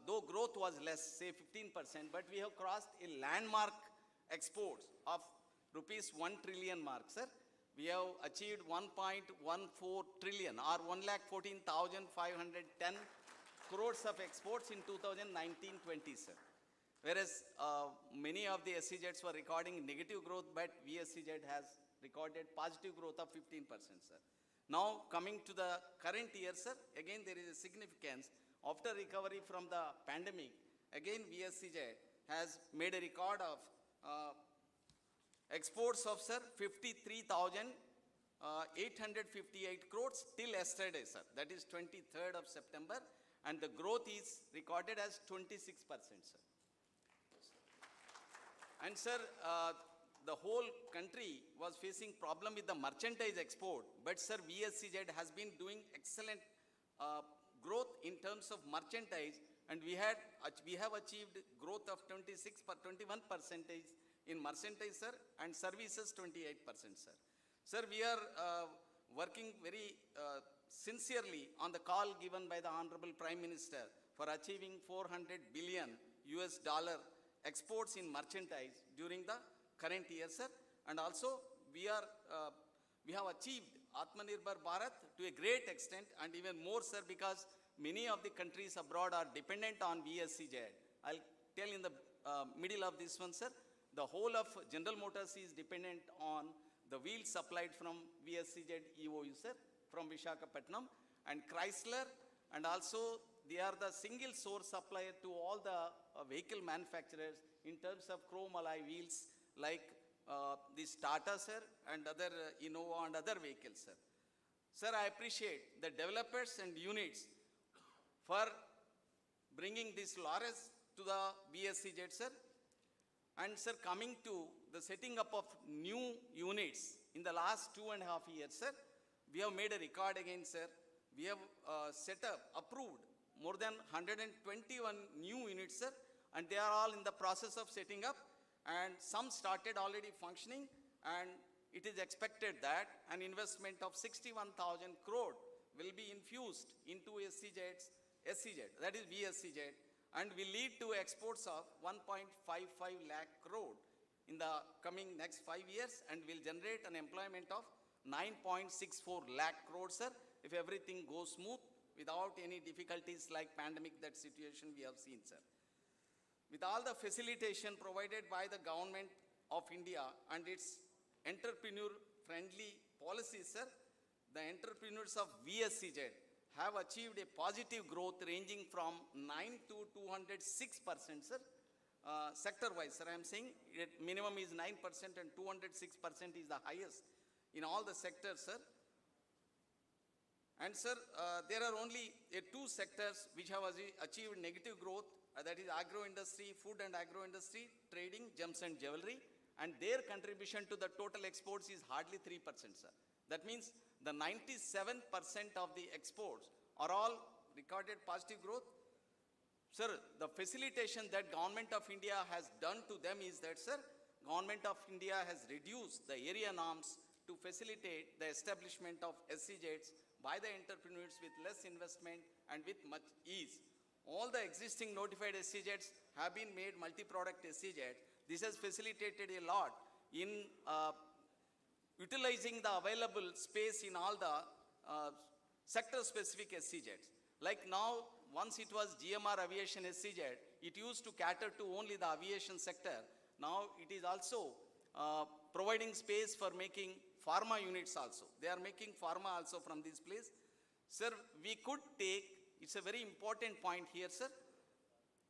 though growth was less, say 15%, but we have crossed a landmark exports of rupees 1 trillion mark, sir. We have achieved 1.14 trillion or 1,14,510 crores of exports in 2019-20, sir. Whereas many of the SEZs were recording negative growth, but VSCZ has recorded positive growth of 15%, sir. Now coming to the current year, sir, again there is a significance. After recovery from the pandemic, again VSCZ has made a record of exports of, sir, 53,858 crores till yesterday, sir. That is 23rd of September, and the growth is recorded as 26%, sir. And sir, the whole country was facing problem with the merchandise export, but sir, VSCZ has been doing excellent growth in terms of merchandise, and we have achieved growth of 21% in merchandise, sir, and services 28%, sir. Sir, we are working very sincerely on the call given by the Honorable Prime Minister for achieving $400 billion exports in merchandise during the current year, sir. And also we have achieved Atmanirbhar Bharat to a great extent, and even more, sir, because many of the countries abroad are dependent on VSCZ. I'll tell in the middle of this one, sir, the whole of General Motors is dependent on the wheels supplied from Vsez EoU, sir, from Visakhapatnam, and Chrysler, and also they are the single source supplier to all the vehicle manufacturers in terms of chrome alloy wheels like this Tata, sir, and other Innova and other vehicles, sir. Sir, I appreciate the developers and units for bringing this laurels to the VSCZ, sir. And sir, coming to the setting up of new units in the last 2.5 years, sir, we have made a record again, sir. We have approved more than 121 new units, sir, and they are all in the process of setting up, and some started already functioning, and it is expected that an investment of 61,000 crore will be infused into SEZ, that is VSEZ, and will lead to exports of 1.55 lakh crore in the coming next 5 years, and will generate an employment of 9.64 lakh crore, sir, if everything goes smooth without any difficulties like pandemic, that situation we have seen, sir. With all the facilitation provided by the government of India and its entrepreneur-friendly policies, sir, the entrepreneurs of VSEZ have achieved a positive growth ranging from 9 to 206%, sir. Sector-wise, sir, I am saying minimum is 9% and 206% is the highest in all the sectors, sir. And sir, there are only two sectors which have achieved negative growth, that is agro-industry, food and agro-industry, trading, gems and jewellery, and their contribution to the total exports is hardly 3%, sir. That means the 97% of the exports are all recorded positive growth. Sir, the facilitation that Government of India has done to them is that, sir, Government of India has reduced the area norms to facilitate the establishment of SEZs by the entrepreneurs with less investment and with much ease. All the existing notified SEZs have been made multi-product SEZs. This has facilitated a lot in utilizing the available space in all the sector-specific SEZs. Like now, once it was GMR Aviation SEZ, it used to cater to only the aviation sector. Now it is also providing space for making pharma units also. They are making pharma also from this place. Sir, we could take, it's a very important point here, sir,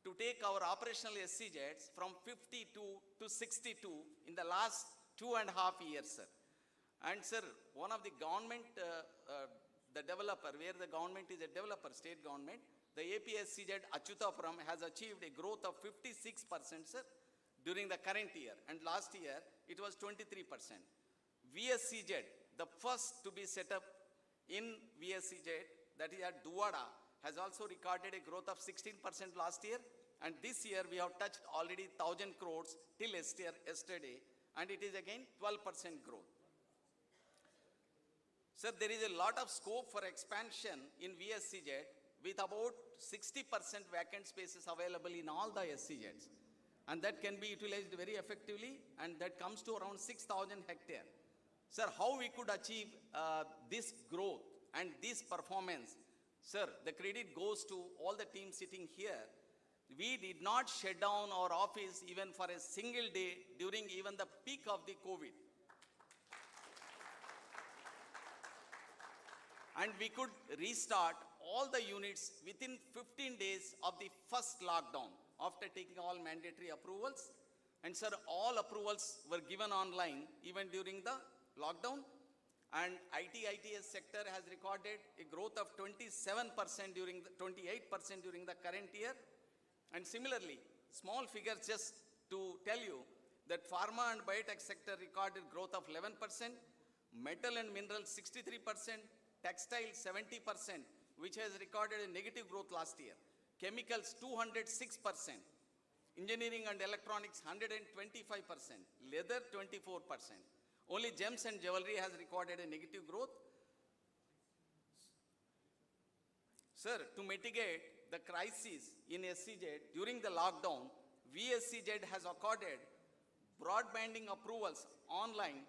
to take our operational SEZs from 52 to 62 in the last 2.5 years, sir. And sir, one of the government, the developer, where the government is a developer, state government, the EPCES Achyutapuram has achieved a growth of 56%, sir, during the current year. And last year, it was 23%. Vsez, the first to be set up in Vsez, that is at Duvada, has also recorded a growth of 16% last year. And this year, we have touched already 1,000 crores till yesterday, and it is again 12% growth. Sir, there is a lot of scope for expansion in Vsez with about 60% vacant spaces available in all the SEZs. And that can be utilized very effectively, and that comes to around 6,000 hectares. Sir, how we could achieve this growth and this performance? Sir, the credit goes to all the team sitting here. We did not shut down our office even for a single day during even the peak of the COVID. And we could restart all the units within 15 days of the first lockdown after taking all mandatory approvals. And sir, all approvals were given online even during the lockdown. And ITES sector has recorded a growth of 27% during the 28% during the current year. And similarly, small figures just to tell you that pharma and biotech sector recorded growth of 11%, metal and minerals 63%, textile 70%, which has recorded a negative growth last year. Chemicals 206%, engineering and electronics 125%, leather 24%. Only gems and jewellery has recorded a negative growth. Sir, to mitigate the crisis in SEZ during the lockdown, VSEZ has accorded broadbanding approvals online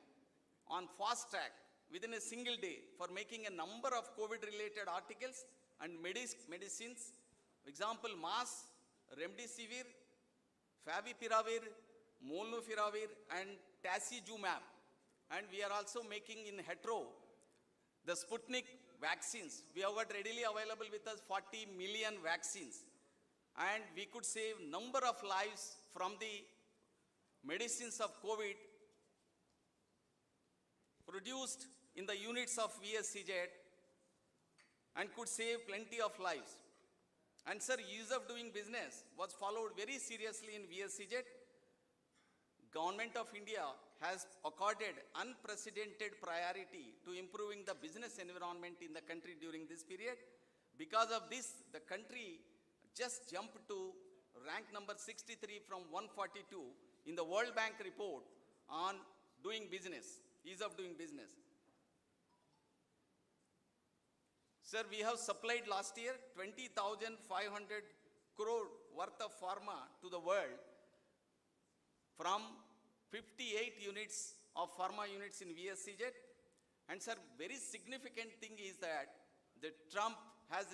on fast track within a single day for making a number of COVID-related articles and medicines. Example, mass, remdesivir, favipiravir, molnupiravir, and tacizumab. And we are also making in hetero the Sputnik vaccines. We have got readily available with us 40 million vaccines. And we could save number of lives from the medicines of COVID produced in the units of VSEZ and could save plenty of lives. And sir, ease of doing business was followed very seriously in VSEZ. Government of India has accorded unprecedented priority to improving the business environment in the country during this period. Because of this, the country just jumped to rank number 63 from 142 in the World Bank report on doing business, ease of doing business. Sir, we have supplied last year 20,500 crore worth of pharma to the world from 58 units of pharma units in Vsez. And sir, very significant thing is that the Trump has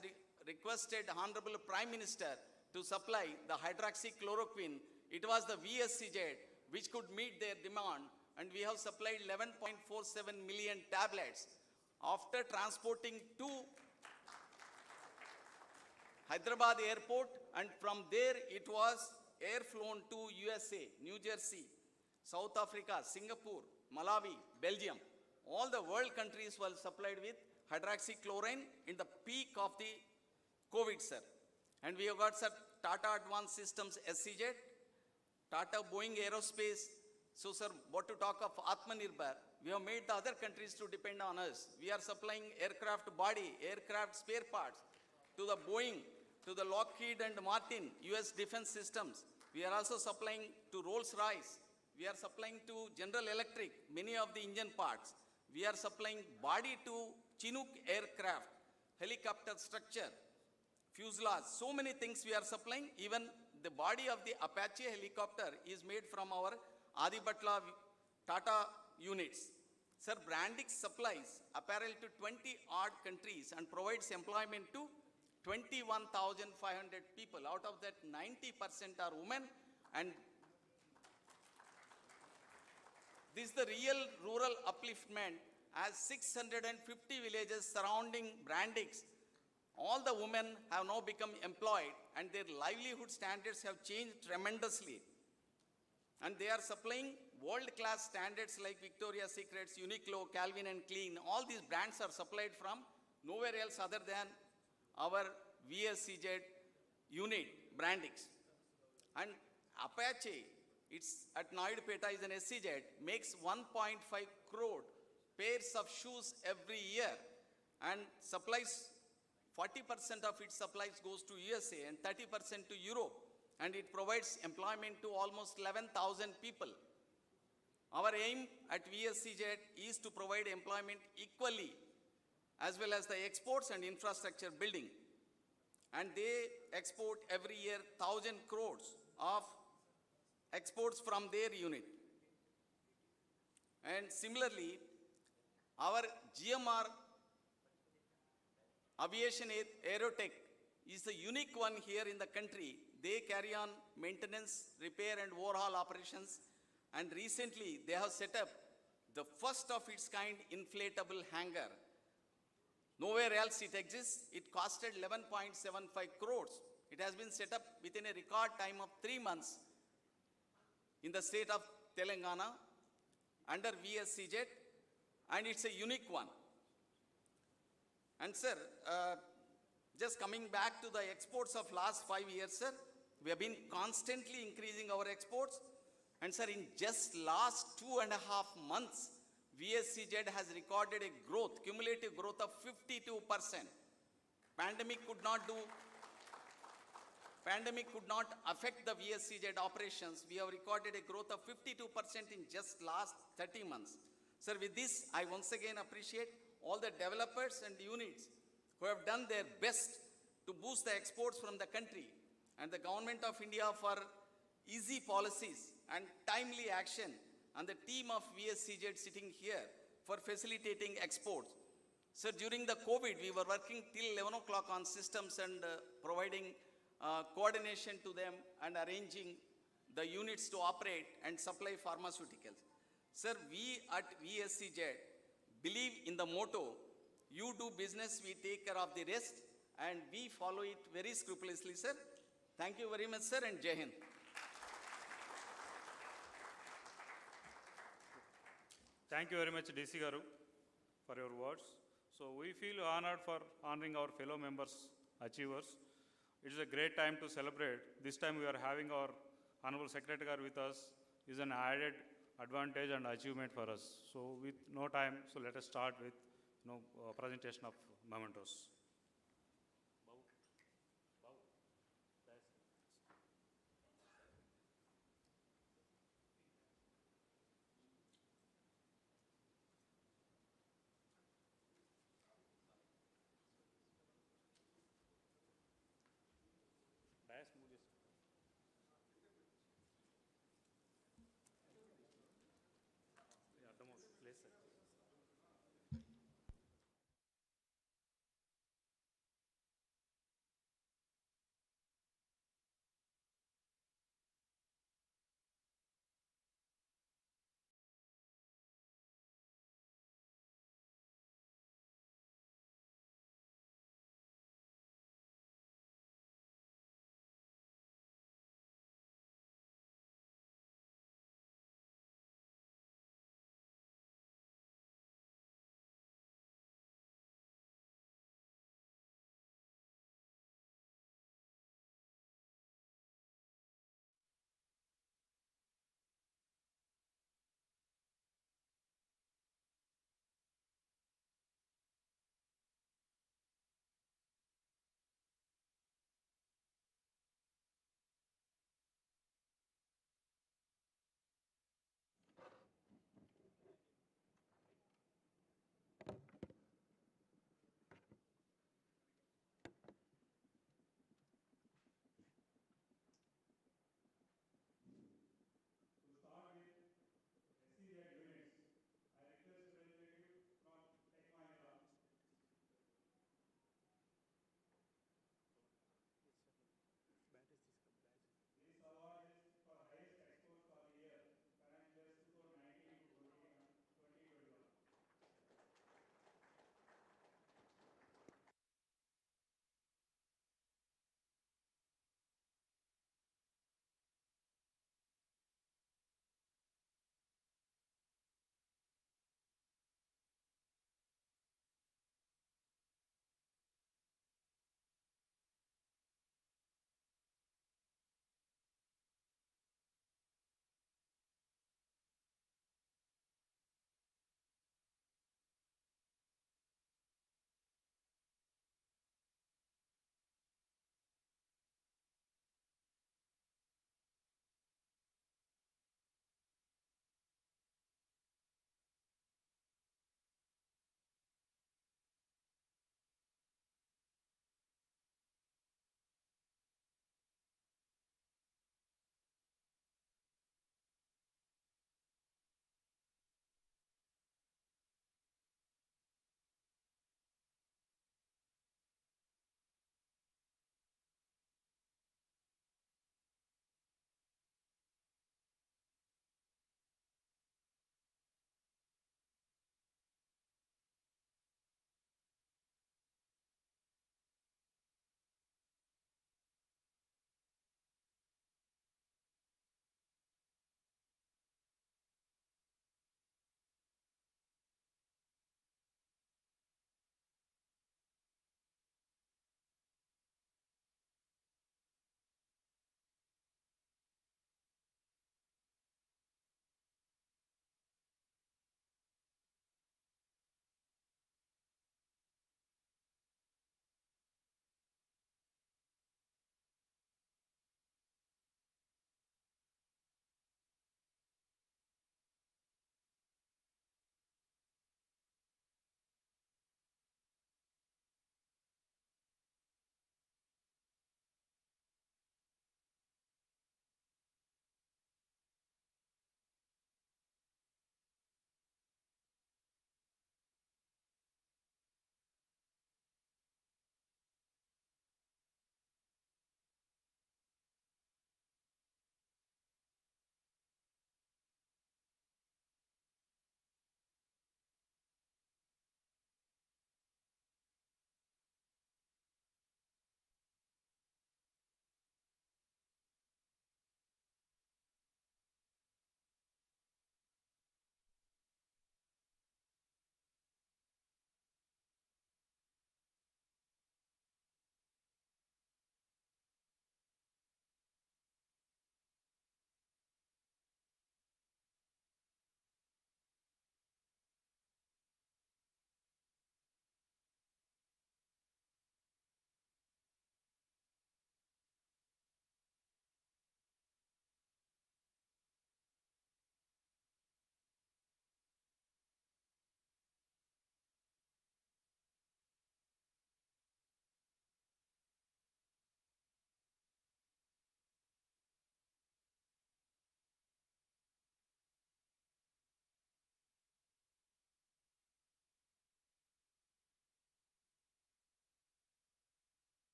requested Honorable Prime Minister to supply the hydroxychloroquine. It was the Vsez which could meet their demand, and we have supplied 11.47 million tablets. After transporting to Hyderabad airport, and from there it was air flown to USA, New Jersey, South Africa, Singapore, Malawi, Belgium. All the world countries were supplied with hydroxychloroquine in the peak of the COVID, sir. And we have got, sir, Tata Advanced Systems SEZ, Tata Boeing Aerospace. So, sir, what to talk of Atmanirbhar? We have made the other countries to depend on us. We are supplying aircraft body, aircraft spare parts to the Boeing, to the Lockheed and Martin, US Defense Systems. We are also supplying to Rolls-Royce. We are supplying to General Electric, many of the engine parts. We are supplying body to Chinook aircraft, helicopter structure, fuselage, so many things we are supplying. Even the body of the Apache helicopter is made from our Adipatla Tata units. Sir, Brandix supplies apparel to 20 odd countries and provides employment to 21,500 people. Out of that, 90% are women, and this is the real rural upliftment, as 650 villages surrounding Brandix. All the women have now become employed, and their livelihood standards have changed tremendously. And they are supplying world-class standards like Victoria's Secrets, Uniqlo, Calvin and Klein. All these brands are supplied from nowhere else other than our Vsez unit, Brandix. And Apache, it's at Naidupeta, is an SEZ, makes 1.5 crore pairs of shoes every year, and supplies 40% of its supplies goes to USA and 30% to Europe, and it provides employment to almost 11,000 people. Our aim at Vsez is to provide employment equally, as well as the exports and infrastructure building. And they export every year 1,000 crores of exports from their unit. And similarly, our GMR Aviation Aerotech is the unique one here in the country. They carry on maintenance, repair and overhaul operations, and recently they have set up the first of its kind inflatable hangar. Nowhere else it exists. It costed 11.75 crores. It has been set up within a record time of 3 months in the state of Telangana under Vsez, and it's a unique one. And sir, just coming back to the exports of last 5 years, sir, we have been constantly increasing our exports. And sir, in just last 2.5 months, Vsez has recorded a growth, cumulative growth of 52%. Pandemic could not affect the Vsez operations. We have recorded a growth of 52% in just last 30 months. Sir, with this, I once again appreciate all the developers and units who have done their best to boost the exports from the country, and the Government of India for easy policies and timely action, and the team of Vsez sitting here for facilitating exports. Sir, during the COVID, we were working till 11 o'clock on systems and providing coordination to them and arranging the units to operate and supply pharmaceuticals. Sir, we at Vsez believe in the motto, you do business, we take care of the rest, and we follow it very scrupulously, sir. Thank you very much, sir, and Jai Hind. Thank you very much, DC Garu, for your words. So we feel honored for honoring our fellow members, achievers. It is a great time to celebrate. This time we are having our Honorable Secretary Garu with us. Is an added advantage and achievement for us. So with no time, so let us start with presentation of mementos.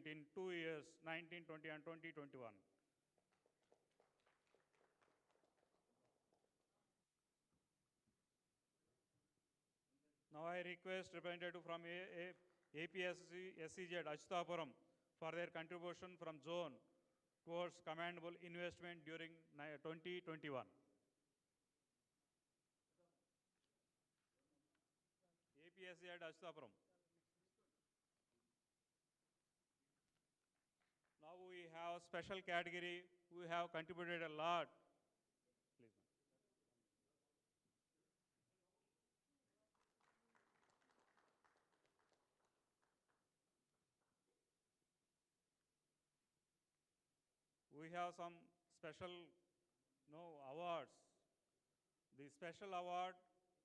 in 2 years, 1920 and 2021. Now I request representative from APSC SEZ Achutapuram for their contribution from zone towards commendable investment during 2021. APSC at Achutapuram. Now we have special category who have contributed a lot. Please. We have some special awards. The special award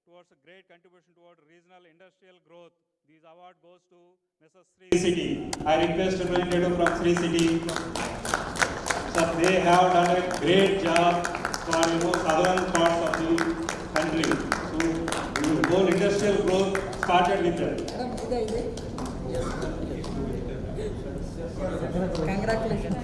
towards a great contribution toward regional industrial growth. This award goes to Mrs. Sri City. I request representative from Sri City. Sir, they have done a great job for southern parts of the country. So the whole industrial growth started with them. Congratulations.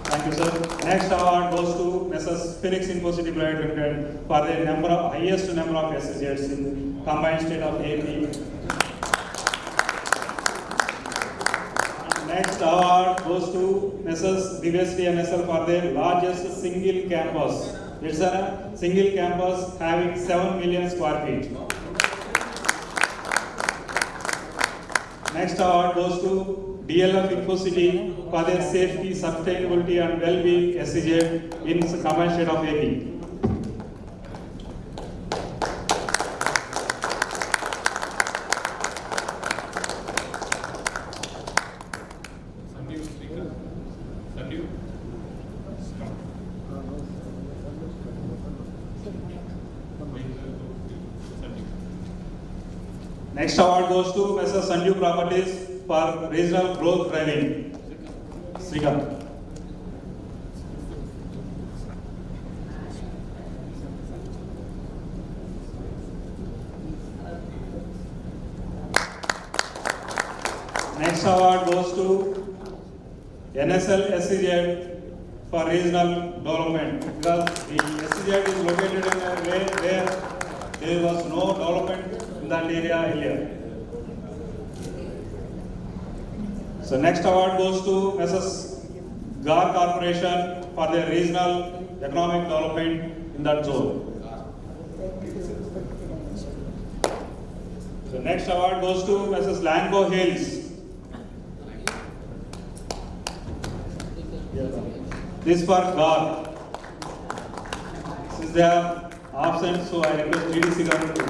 Thank you, sir. Next award goes to Mrs. Felix Infocity Private Limited for the highest number of SEZs in combined state of AP. Next award goes to Mrs. Divesti NSL for their largest single campus. It's a single campus having 7 million square feet. Next award goes to DLF Infocity for their safety, sustainability and well-being SEZ in combined state of AP. Next award goes to Mr. Sanju Properties for regional growth driving. Srikanth. Next award goes to NSL SEZ for regional development because the SEZ is located in a way where there was no development in that area earlier. So next award goes to Mrs. GAR Corporation for their regional economic development in that zone. So next award goes to Mrs. Lanco Hills. This for GAR. Since they are absent, so I request GDC government to.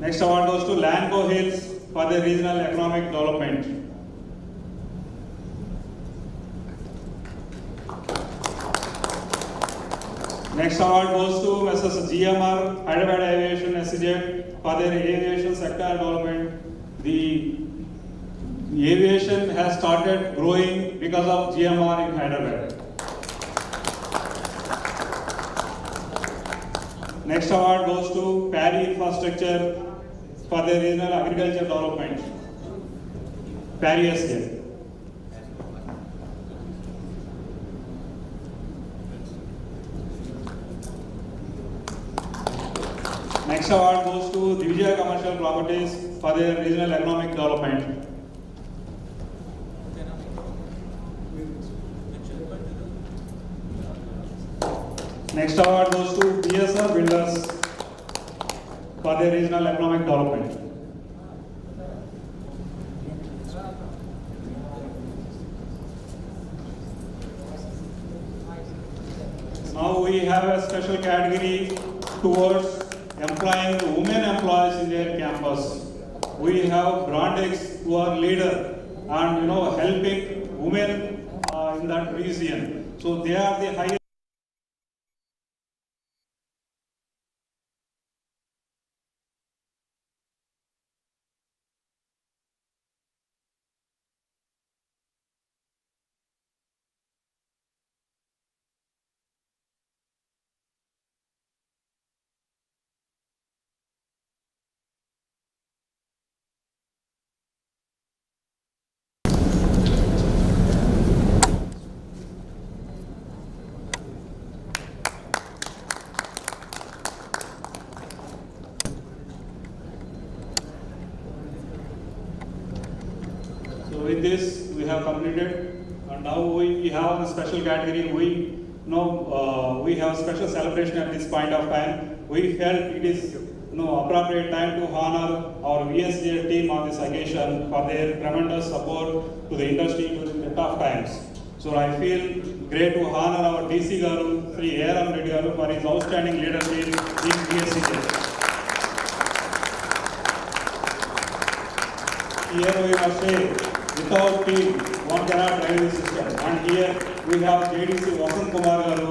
Next award goes to Lanco Hills for the regional economic development. Next award goes to Mrs. GMR Hyderabad Aviation SEZ for their aviation sector development. The aviation has started growing because of GMR in Hyderabad. Next award goes to Perry Infrastructure for the regional agriculture development. Perry SK. Next award goes to Vizag Commercial Properties for their regional economic development. Next award goes to BSR Builders for their regional economic development. Now we have a special category towards employing women employees in their campus. We have Brandix who are leader and helping women in that region. So they are the highest. with this, we have completed, and now we have a special category. We have special celebration at this point of time. We felt it is appropriate time to honor our Vsez team on this occasion for their tremendous support to the industry during the tough times. So I feel great to honor our DC Garu, Sri A.R.M. Reddy Garu, for his outstanding leadership in Vsez. Here we must say, without team, one cannot drive the system. And here we have JDC Vasant Kumar Garu.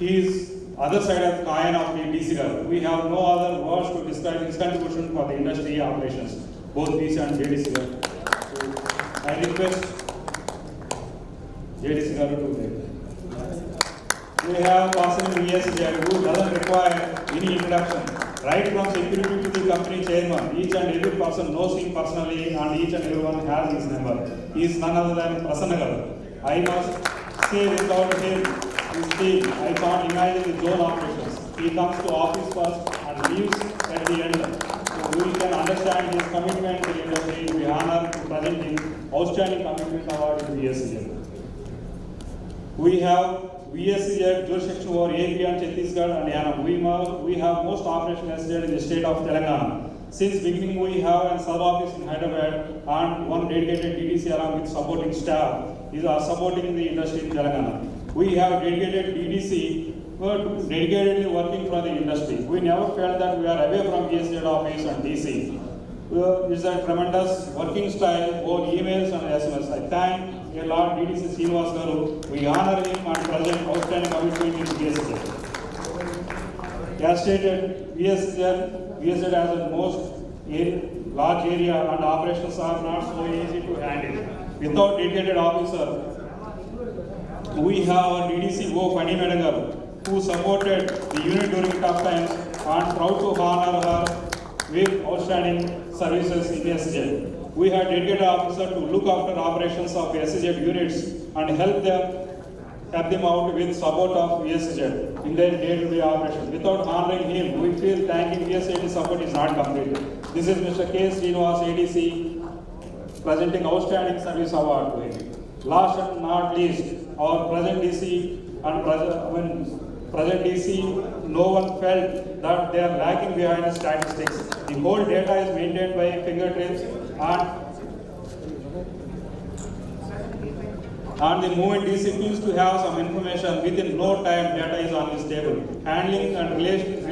He is other side of the coin of the DC Garu. We have no other words to describe his contribution for the industry operations, both DC and JDC Garu. So I request JDC Garu to take. We have person in Vsez who doesn't require any introduction. Right from security to the company chairman, each and every person knows him personally and each and everyone has his number. He is none other than Prasanna Garu. I must say without him, his team, I can't imagine the zone operations. He comes to office first and leaves at the end. So we can understand his commitment to the industry. We honor to present him Outstanding Commitment Award to Vsez. We have Vsez jurisdiction over AP and Chattisgarh and Yanam. We have most operational SEZ in the state of Telangana. Since beginning, we have a sub office in Hyderabad and one dedicated DDC along with supporting staff is supporting the industry in Telangana. We have dedicated DDC dedicatedly working for the industry. We never felt that we are away from Vsez office and DC. It's a tremendous working style, both emails and SMS. I thank a lot DDC Srinivas Garu. We honor him and present outstanding commitment in Vsez. As stated, Vsez has the most large area and operations are not so easy to handle. Without dedicated officer, we have our DDC O Pani Madam Garu, who supported the unit during tough times and proud to honor her with outstanding services in Vsez. We have dedicated officer to look after operations of Vsez units and help them out with support of Vsez in their day-to-day operations. Without honoring him, we feel thanking Vsez support is not complete. This is Mr. K. Srinivas, ADC, presenting outstanding service award to him. Last but not least, our present DC and present DC, no one felt that they are lacking behind the statistics. The whole data is maintained by fingertips and the movement DC feels to have some information within no time data is on this table. Handling and relation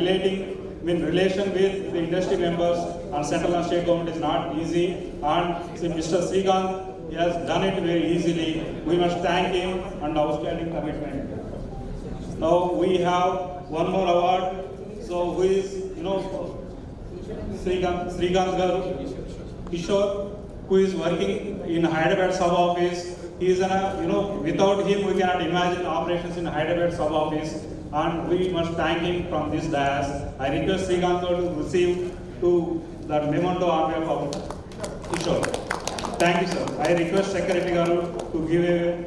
with the industry members and central and state government is not easy, and Mr. Srikanth has done it very easily. We must thank him and outstanding commitment. Now we have one more award. So who is Srikanth Garu Kishore, who is working in Hyderabad sub office. He is without him we cannot imagine operations in Hyderabad sub office, and we must thank him from this dais. I request Srikanth to receive that memento on behalf of Kishore. Thank you, sir. I request Secretary Garu to give a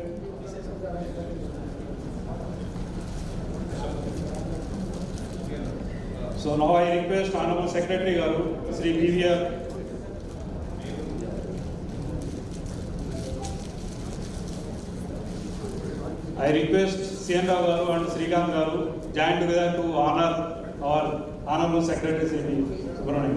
So now I request Honorable Secretary Garu, Sri BVR. I request CN Rao Garu and Srikanth Garu join together to honor our Honorable Secretary Sri Subrahmanyam.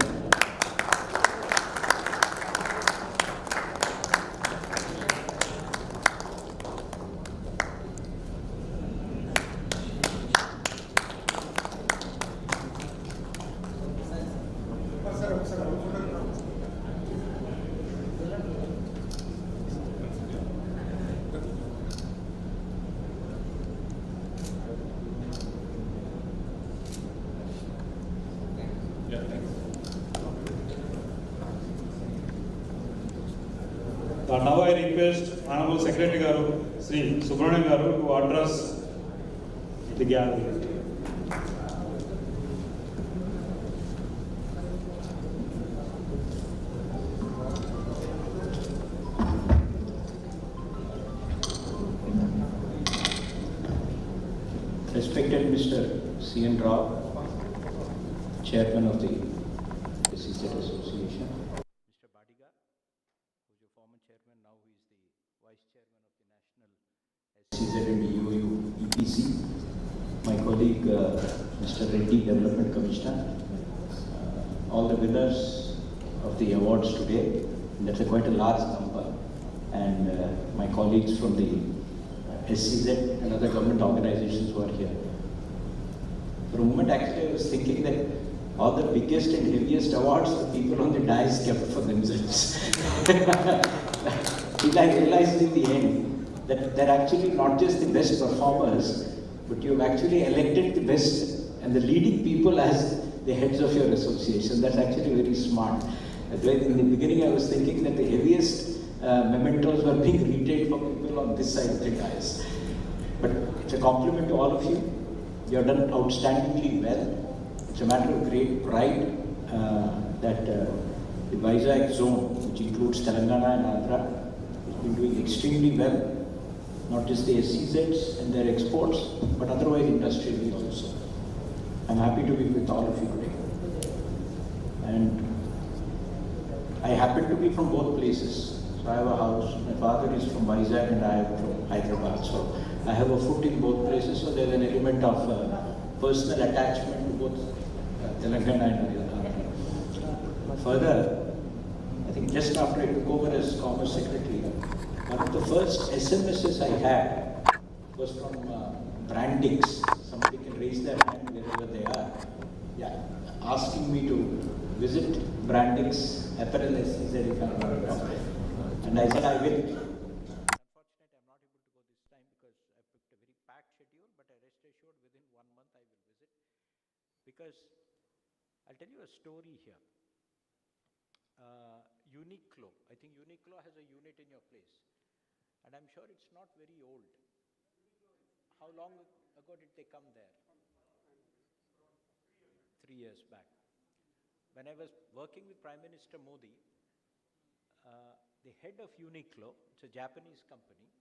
Now I request Honorable Secretary Garu, Sri Subrahmanyam Garu, to address the gathering. Respected Mr. CN Rao, Chairman of the SEZ Association. Mr. Badiga, who is your former chairman, now he is Development Commissioner, all the winners of the awards today, that's quite a large number, and my colleagues from the SEZ and other government organizations who are here. For a moment, actually, I was thinking that all the biggest and heaviest awards the people on the dais kept for themselves. Till I realized in the end that they're actually not just the best performers, but you've actually elected the best and the leading people as the heads of your association. That's actually very smart. In the beginning, I was thinking that the heaviest mementos were being retained for people on this side of the dais. But it's a compliment to all of you. You have done outstandingly well. It's a matter of great pride that the Vizag zone, which includes Telangana and Andhra, has been doing extremely well. Not just the SEZs and their exports, but otherwise industrially also. I'm happy to be with all of you today. And I happen to be from both places. So I have a house, my father is from Vizag and I am from Hyderabad. So I have a foot in both places, so there's an element of personal attachment to both Telangana and Andhra. Further, I think just after I took over as Commerce Secretary, one of the first SMSs I had was from Brandix. Somebody can raise their hand wherever they are. Yeah, asking me to visit Brandix Apparel SEZ if I'm not wrong. And I said I will. Unfortunately, I'm not able to go this time because I picked a very packed schedule, but I rest assured within 1 month I will visit. Because I'll tell you a story here. Uniqlo. I think Uniqlo has a unit in your place. And I'm sure it's not very old. How long ago did they come there? 3 years back. When I was working with Prime Minister Modi, the head of Uniqlo, it's a Japanese company,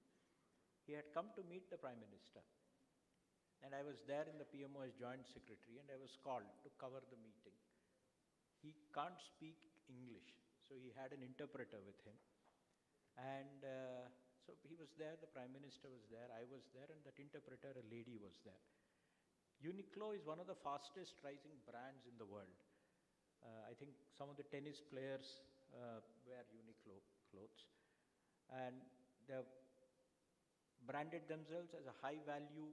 he had come to meet the Prime Minister. And I was there in the PMO as Joint Secretary, and I was called to cover the meeting. He can't speak English, so he had an interpreter with him. And so he was there, the Prime Minister was there, I was there, and that interpreter, a lady, was there. Uniqlo is one of the fastest rising brands in the world. I think some of the tennis players wear Uniqlo clothes. And they've branded themselves as a high value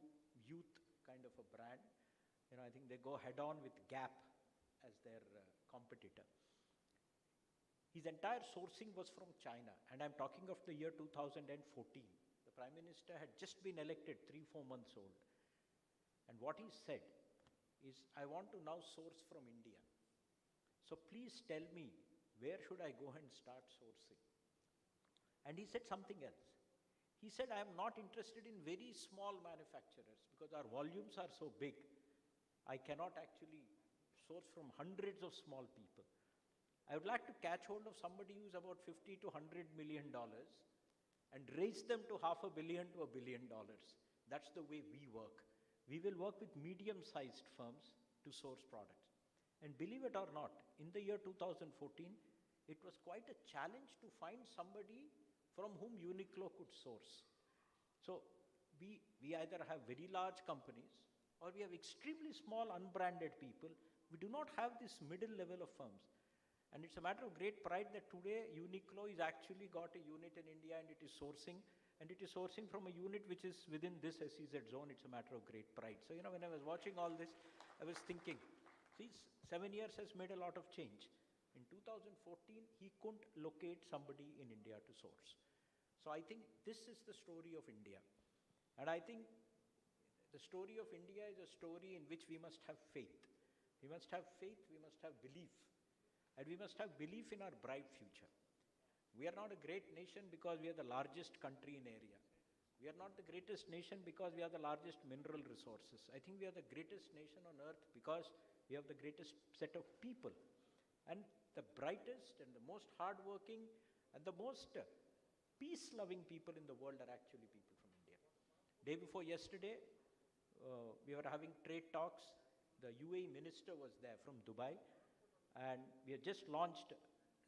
youth kind of a brand. You know, I think they go head on with Gap as their competitor. His entire sourcing was from China, and I'm talking of the year 2014. The Prime Minister had just been elected 3-4 months old. And what he said is, I want to now source from India. So please tell me, where should I go and start sourcing? And he said something else. He said, I am not interested in very small manufacturers because our volumes are so big. I cannot actually source from hundreds of small people. I would like to catch hold of somebody who's about $50 to $100 million and raise them to $500 million to $1 billion. That's the way we work. We will work with medium-sized firms to source products. And believe it or not, in the year 2014, it was quite a challenge to find somebody from whom Uniqlo could source. So we either have very large companies or we have extremely small unbranded people. We do not have this middle level of firms. And it's a matter of great pride that today Uniqlo is actually got a unit in India and it is sourcing from a unit which is within this SEZ zone. It's a matter of great pride. So, you know, when I was watching all this, I was thinking, see, 7 years has made a lot of change. In 2014, he couldn't locate somebody in India to source. So I think this is the story of India. And I think the story of India is a story in which we must have faith. We must have faith, we must have belief. And we must have belief in our bright future. We are not a great nation because we are the largest country in area. We are not the greatest nation because we have the largest mineral resources. I think we are the greatest nation on earth because we have the greatest set of people. And the brightest and the most hardworking and the most peace-loving people in the world are actually people from India. Day before yesterday, we were having trade talks. The UAE minister was there from Dubai. And we have just launched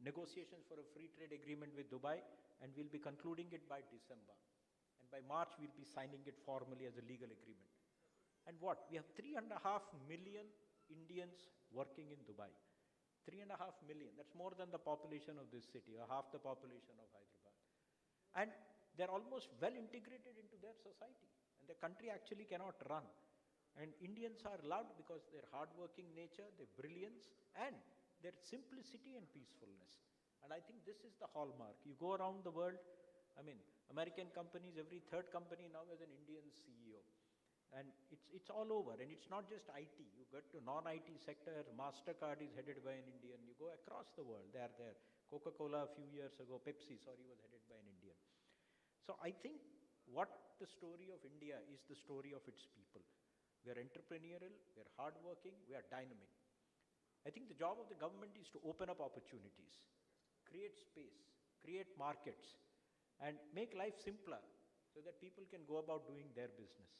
negotiations for a free trade agreement with Dubai, and we'll be concluding it by December. And by March, we'll be signing it formally as a legal agreement. And what? We have 3.5 million Indians working in Dubai. 3.5 million, that's more than the population of this city, or half the population of Hyderabad. And they're almost well integrated into their society, and the country actually cannot run. And Indians are loved because their hardworking nature, their brilliance, and their simplicity and peacefulness. And I think this is the hallmark. You go around the world, I mean, American companies, every third company now has an Indian CEO. And it's all over, and it's not just IT. You get to non-IT sector, MasterCard is headed by an Indian. You go across the world, they are there. Coca-Cola a few years ago, Pepsi, sorry, was headed by an Indian. So I think what the story of India is the story of its people. We are entrepreneurial, we are hardworking, we are dynamic. I think the job of the government is to open up opportunities, create space, create markets, and make life simpler so that people can go about doing their business.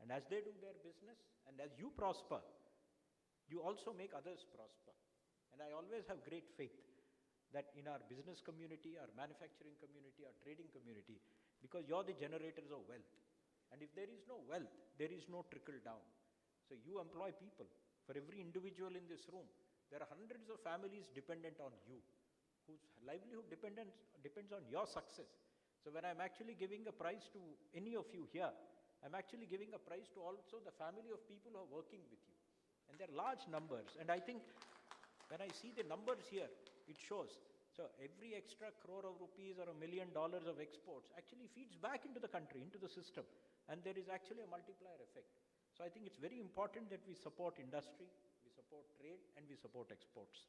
And as they do their business, and as you prosper, you also make others prosper. And I always have great faith that in our business community, our manufacturing community, our trading community, because you're the generators of wealth. And if there is no wealth, there is no trickle down. So you employ people. For every individual in this room, there are hundreds of families dependent on you, whose livelihood depends on your success. So when I'm actually giving a prize to any of you here, I'm actually giving a prize to also the family of people who are working with you. And they're large numbers. And I think when I see the numbers here, it shows. So every extra crore of rupees or $1 million of exports actually feeds back into the country, into the system. And there is actually a multiplier effect. So I think it's very important that we support industry, we support trade, and we support exports.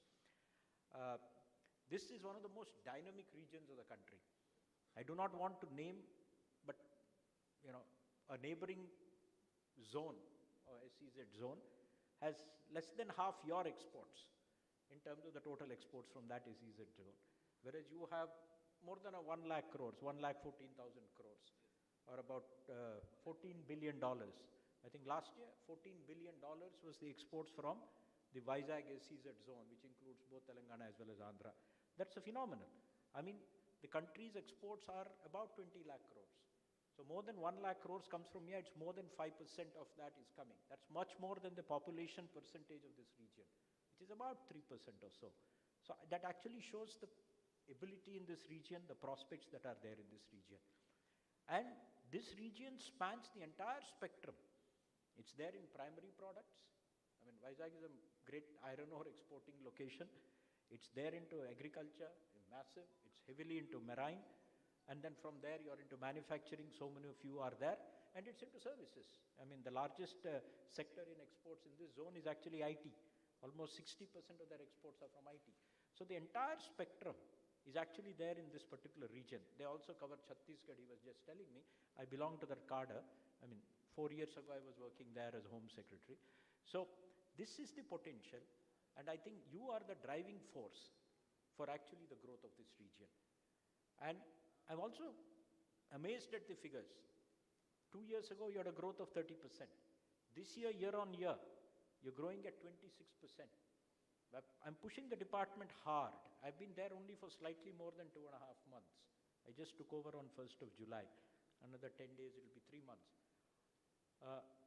This is one of the most dynamic regions of the country. I do not want to name, but a neighboring zone, or SEZ zone, has less than half your exports in terms of the total exports from that SEZ zone. Whereas you have more than 1 lakh crores, 1,14,000 crores, or about $14 billion. I think last year, $14 billion was the exports from the Vizag SEZ zone, which includes both Telangana as well as Andhra. That's a phenomenon. I mean, the country's exports are about 20 lakh crores. So more than 1 lakh crores comes from here, it's more than 5% of that is coming. That's much more than the population percentage of this region, which is about 3% or so. So that actually shows the ability in this region, the prospects that are there in this region. And this region spans the entire spectrum. It's there in primary products. I mean, Vizag is a great iron ore exporting location. It's there into agriculture, massive. It's heavily into marine. And then from there, you're into manufacturing. So many of you are there. And it's into services. I mean, the largest sector in exports in this zone is actually IT. Almost 60% of their exports are from IT. So the entire spectrum is actually there in this particular region. They also cover Chattisgarh. He was just telling me, I belong to that cadre. I mean, 4 years ago, I was working there as Home Secretary. So this is the potential. And I think you are the driving force for actually the growth of this region. And I'm also amazed at the figures. 2 years ago, you had a growth of 30%. This year, year on year, you're growing at 26%. I'm pushing the department hard. I've been there only for slightly more than 2.5 months. I just took over on 1st of July. Another 10 days, it'll be 3 months.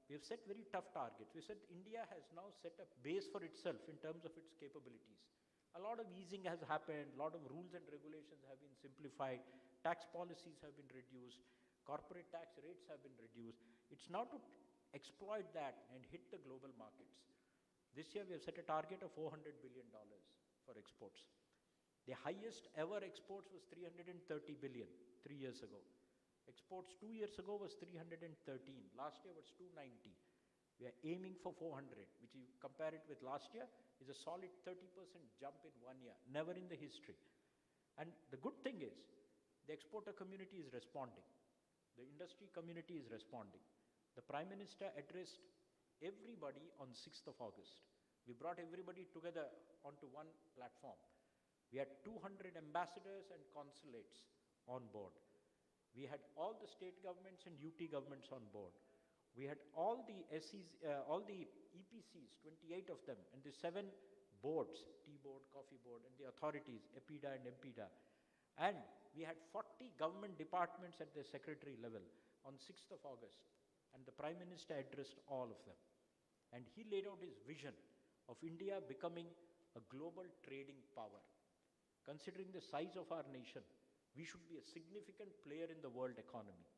We have set very tough targets. We said India has now set a base for itself in terms of its capabilities. A lot of easing has happened, a lot of rules and regulations have been simplified, tax policies have been reduced, corporate tax rates have been reduced. It's now to exploit that and hit the global markets. This year we have set a target of $400 billion for exports. The highest ever exports was 330 billion 3 years ago. Exports 2 years ago was 313. Last year was 290. We are aiming for 400, which you compare it with last year, is a solid 30% jump in 1 year, never in the history. And the good thing is, the exporter community is responding. The industry community is responding. The Prime Minister addressed everybody on 6th of August. We brought everybody together onto one platform. We had 200 ambassadors and consulates on board. We had all the state governments and UT governments on board. We had all the SEs, all the EPCs, 28 of them, and the 7 boards, Tea Board, Coffee Board, and the authorities, EPIDA and MPIDA. And we had 40 government departments at the secretary level on 6th of August. And the Prime Minister addressed all of them. And he laid out his vision of India becoming a global trading power. Considering the size of our nation, we should be a significant player in the world economy.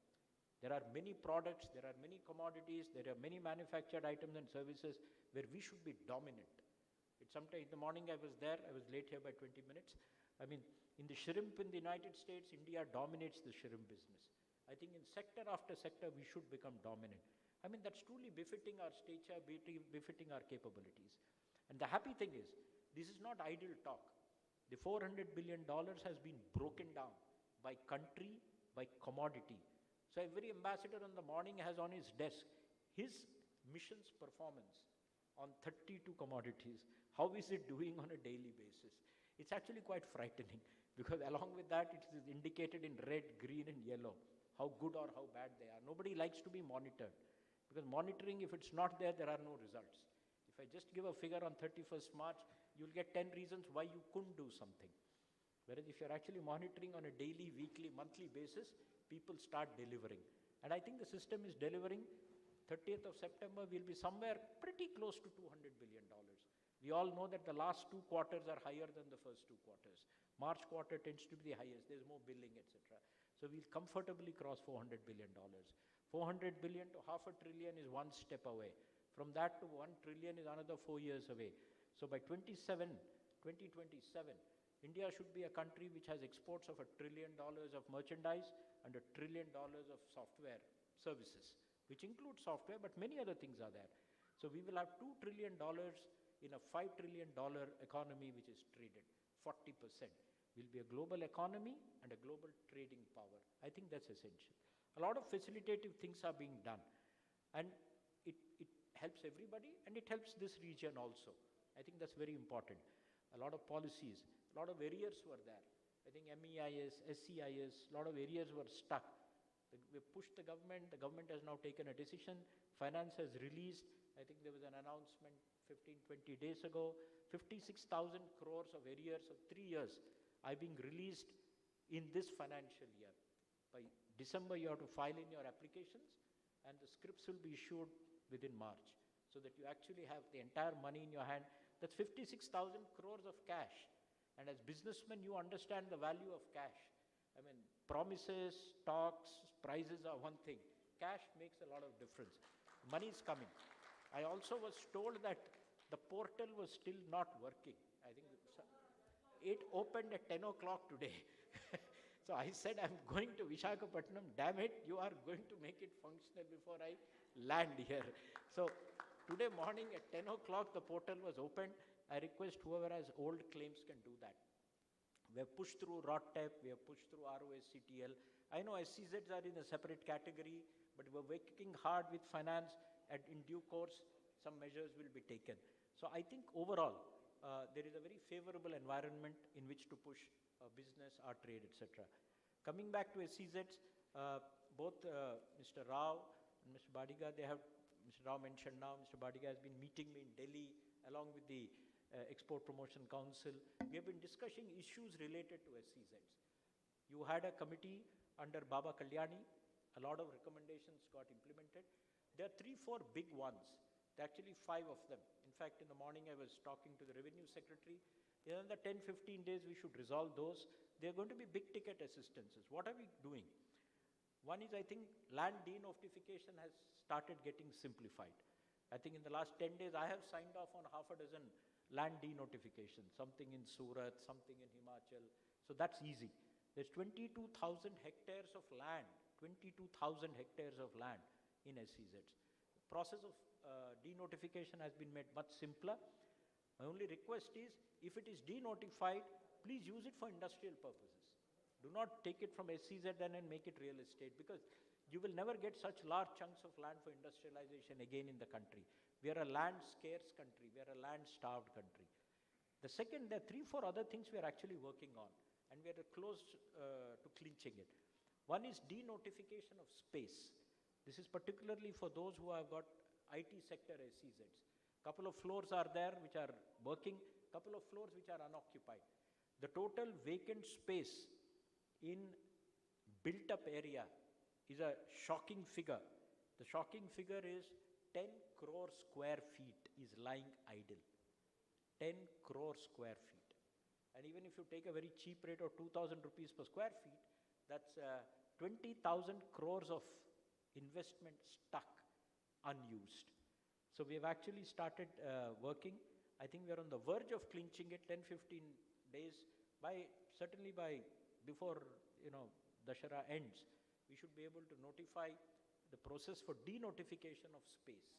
There are many products, there are many commodities, there are many manufactured items and services where we should be dominant. Sometime in the morning I was there, I was late here by 20 minutes. I mean, in the shrimp in the United States, India dominates the shrimp business. I think in sector after sector, we should become dominant. I mean, that's truly befitting our stature, befitting our capabilities. And the happy thing is, this is not idle talk. The $400 billion has been broken down by country, by commodity. So every ambassador in the morning has on his desk his mission's performance on 32 commodities. How is it doing on a daily basis? It's actually quite frightening because along with that, it is indicated in red, green and yellow, how good or how bad they are. Nobody likes to be monitored because monitoring, if it's not there, there are no results. If I just give a figure on 31st March, you'll get 10 reasons why you couldn't do something. Whereas if you're actually monitoring on a daily, weekly, monthly basis, people start delivering. And I think the system is delivering. 30th of September, we'll be somewhere pretty close to $200 billion. We all know that the last 2 quarters are higher than the first 2 quarters. March quarter tends to be the highest. There's more billing, etc. So we'll comfortably cross $400 billion. $400 billion to $500 billion is one step away. From that to $1 trillion is another 4 years away. So by 2027, India should be a country which has exports of $1 trillion of merchandise and $1 trillion of software services, which include software, but many other things are there. So we will have $2 trillion in a $5 trillion economy which is traded, 40%. We'll be a global economy and a global trading power. I think that's essential. A lot of facilitative things are being done. And it helps everybody and it helps this region also. I think that's very important. A lot of policies, a lot of areas were there. I think MEIS, SEIS, a lot of areas were stuck. We pushed the government has now taken a decision, finance has released, I think there was an announcement 15, 20 days ago, 56,000 crores of arrears of 3 years are being released in this financial year. By December, you have to file in your applications and the scripts will be issued within March so that you actually have the entire money in your hand. That's 56,000 crores of cash. And as businessmen, you understand the value of cash. I mean, promises, talks, prizes are one thing. Cash makes a lot of difference. Money is coming. I also was told that the portal was still not working. I think it opened at 10 o'clock today. So I said, I'm going to Visakhapatnam. Damn it, you are going to make it functional before I land here. So today morning at 10 o'clock, the portal was opened. I request whoever has old claims can do that. We have pushed through ROTTEP, we have pushed through ROSCTL. I know SEZs are in a separate category, but we're working hard with finance and in due course, some measures will be taken. So I think overall, there is a very favorable environment in which to push business, our trade, etc. Coming back to SEZs, both Mr. Rao and Mr. Badiga, Mr. Rao mentioned now, Mr. Badiga has been meeting me in Delhi along with the Export Promotion Council. We have been discussing issues related to SEZs. You had a committee under Baba Kalyani. A lot of recommendations got implemented. There are 3-4 big ones. There are actually 5 of them. In fact, in the morning I was talking to the Revenue Secretary. In another 10-15 days, we should resolve those. They are going to be big ticket assistances. What are we doing? One is, I think, land denotification has started getting simplified. I think in the last 10 days, I have signed off on half a dozen land denotification, something in Surat, something in Himachal. So that's easy. There's 22,000 hectares of land, 22,000 hectares of land in SEZs. The process of denotification has been made much simpler. My only request is, if it is denotified, please use it for industrial purposes. Do not take it from SEZ and make it real estate, because you will never get such large chunks of land for industrialization again in the country. We are a land-scarce country. We are a land-starved country. The second, there are 3-4 other things we are actually working on, and we are close to clinching it. One is denotification of space. This is particularly for those who have got IT sector SEZs. Couple of floors are there which are working, couple of floors which are unoccupied. The total vacant space in built-up area is a shocking figure. The shocking figure is 10 crore square feet is lying idle. 10 crore square feet. And even if you take a very cheap rate of 2,000 rupees per square feet, that's 20,000 crores of investment stuck, unused. So we have actually started working. I think we are on the verge of clinching it 10-15 days. Certainly by before Dashara ends, we should be able to notify the process for denotification of space.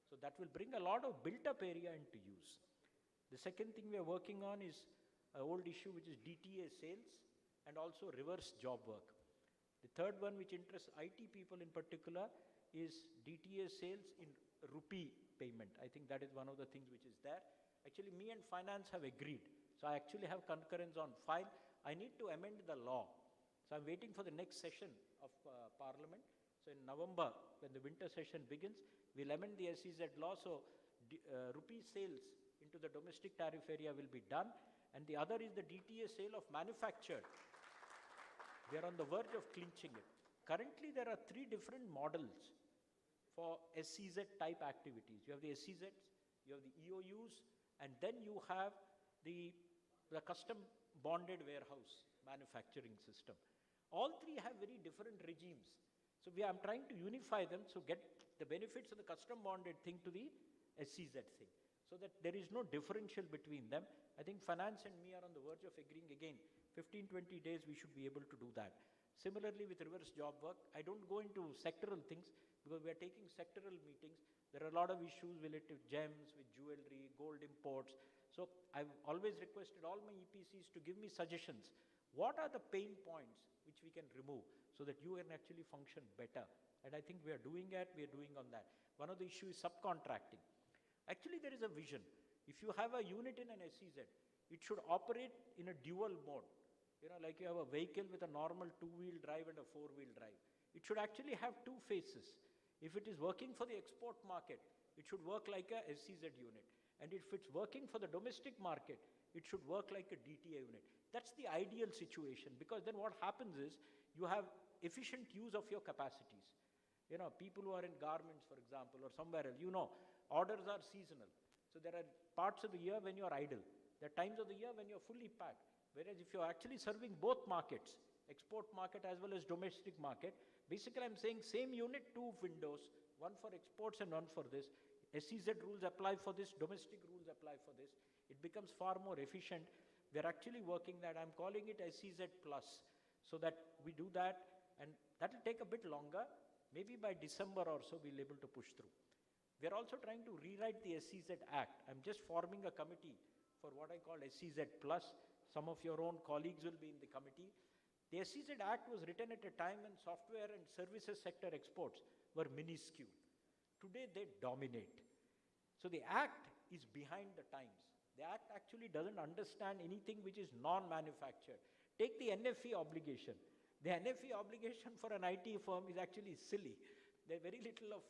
So that will bring a lot of built-up area into use. The second thing we are working on is an old issue, which is DTA sales and also reverse job work. The third one, which interests IT people in particular, is DTA sales in rupee payment. I think that is one of the things which is there. Actually, me and finance have agreed. So I actually have concurrence on file. I need to amend the law. So I'm waiting for the next session of Parliament. So in November, when the winter session begins, we'll amend the SEZ law. So rupee sales into the domestic tariff area will be done. And the other is the DTA sale of manufactured. We are on the verge of clinching it. Currently, there are 3 different models for SEZ type activities. You have the SEZs, you have the EoUs, and then you have the custom bonded warehouse manufacturing system. All 3 have very different regimes. So I'm trying to unify them, so get the benefits of the custom bonded thing to the SEZ thing, so that there is no differential between them. I think finance and me are on the verge of agreeing again. 15-20 days we should be able to do that. Similarly with reverse job work, I don't go into sectoral things because we are taking sectoral meetings. There are a lot of issues related to gems, with jewellery, gold imports. So I've always requested all my EPCs to give me suggestions. What are the pain points which we can remove so that you can actually function better? And I think we are doing it, we are doing on that. One of the issues is subcontracting. Actually, there is a vision. If you have a unit in an SEZ, it should operate in a dual mode. Like you have a vehicle with a normal 2-wheel drive and a 4-wheel drive. It should actually have 2 phases. If it is working for the export market, it should work like a SEZ unit. And if it's working for the domestic market, it should work like a DTA unit. That's the ideal situation, because then what happens is you have efficient use of your capacities. People who are in garments, for example, or somewhere else, orders are seasonal. So there are parts of the year when you are idle. There are times of the year when you're fully packed. Whereas if you're actually serving both markets, export market as well as domestic market, basically I'm saying same unit, 2 windows, one for exports and one for this. SEZ rules apply for this, domestic rules apply for this. It becomes far more efficient. We're actually working that. I'm calling it SEZ Plus, so that we do that, and that will take a bit longer. Maybe by December or so we'll be able to push through. We're also trying to rewrite the SEZ Act. I'm just forming a committee for what I call SEZ Plus. Some of your own colleagues will be in the committee. The SEZ Act was written at a time when software and services sector exports were minuscule. Today they dominate. So the Act is behind the times. The Act actually doesn't understand anything which is non-manufactured. Take the NFE obligation. The NFE obligation for an IT firm is actually silly. There's very little of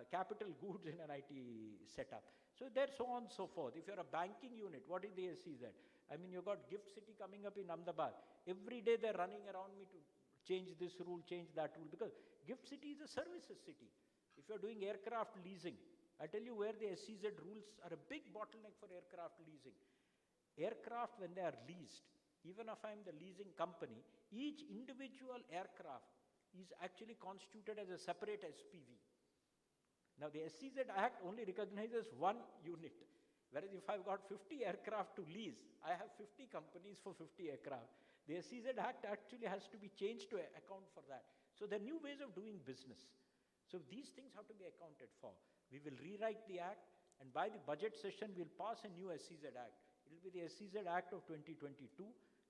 capital goods in an IT setup. So there's so on and so forth. If you're a banking unit, what is the SEZ? I mean, you've got Gift City coming up in Ahmedabad. Every day they're running around me to change this rule, change that rule, because Gift City is a services city. If you're doing aircraft leasing, I tell you where the SEZ rules are a big bottleneck for aircraft leasing. Aircraft, when they are leased, even if I'm the leasing company, each individual aircraft is actually constituted as a separate SPV. Now the SEZ Act only recognizes one unit, whereas if I've got 50 aircraft to lease, I have 50 companies for 50 aircraft. The SEZ Act actually has to be changed to account for that. So there are new ways of doing business. So these things have to be accounted for. We will rewrite the Act, and by the budget session, we'll pass a new SEZ Act. It will be the SEZ Act of 2022.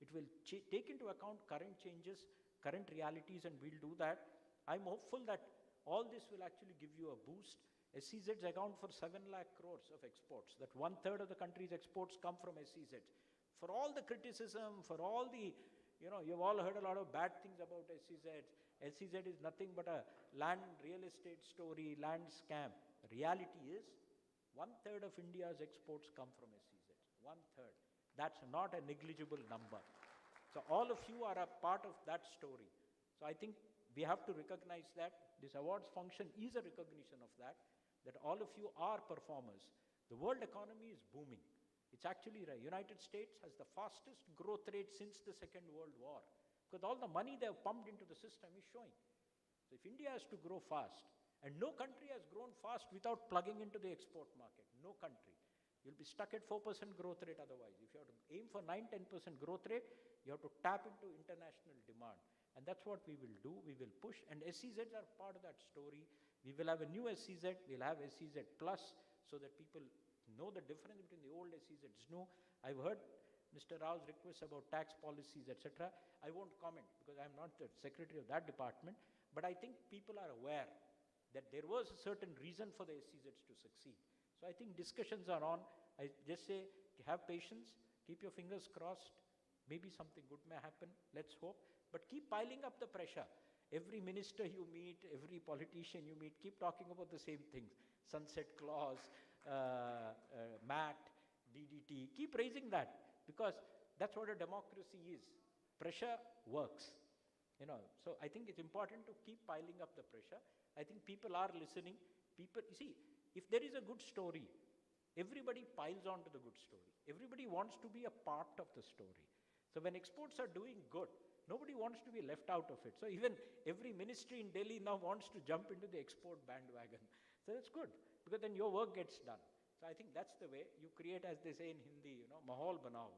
It will take into account current changes, current realities, and we'll do that. I'm hopeful that all this will actually give you a boost. SEZs account for 7 lakh crores of exports. That 1/3 of the country's exports come from SEZs. For all the criticism, for all the, you've all heard a lot of bad things about SEZs. SEZ is nothing but a land real estate story, land scam. The reality is 1/3 of India's exports come from SEZs. 1/3. That's not a negligible number. So all of you are a part of that story. So I think we have to recognize that. This awards function is a recognition of that all of you are performers. The world economy is booming. It's actually right. United States has the fastest growth rate since the Second World War, because all the money they have pumped into the system is showing. So if India has to grow fast, and no country has grown fast without plugging into the export market, no country. You'll be stuck at 4% growth rate otherwise. If you have to aim for 9-10% growth rate, you have to tap into international demand. And that's what we will do. We will push. And SEZs are part of that story. We will have a new SEZ. We'll have SEZ Plus so that people know the difference between the old SEZs. No, I've heard Mr. Rao's requests about tax policies, etc. I won't comment because I'm not the secretary of that department. But I think people are aware that there was a certain reason for the SEZs to succeed. So I think discussions are on. I just say, have patience, keep your fingers crossed. Maybe something good may happen, let's hope. But keep piling up the pressure. Every minister you meet, every politician you meet, keep talking about the same things. Sunset clause, MAT, DDT, keep raising that. Because that's what a democracy is. Pressure works. So I think it's important to keep piling up the pressure. I think people are listening. People, you see, if there is a good story, everybody piles on to the good story. Everybody wants to be a part of the story. So when exports are doing good, nobody wants to be left out of it. So even every ministry in Delhi now wants to jump into the export bandwagon. So that's good, because then your work gets done. So I think that's the way you create, as they say in Hindi, mahal banao,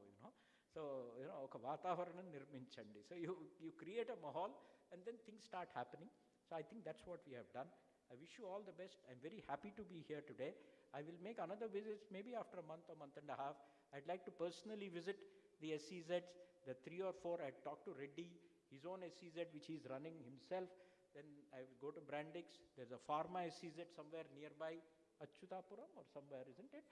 So, oka vatavaranam nirminchandi. So you create a mahal and then things start happening. So I think that's what we have done. I wish you all the best. I'm very happy to be here today. I will make another visit maybe after a month or month and a half. I'd like to personally visit the SEZs, the 3 or 4. I'd talk to Reddy, his own SEZ which he's running himself. Then I will go to Brandix. There's a Pharma SEZ somewhere nearby, Achyutapuram or somewhere, isn't it?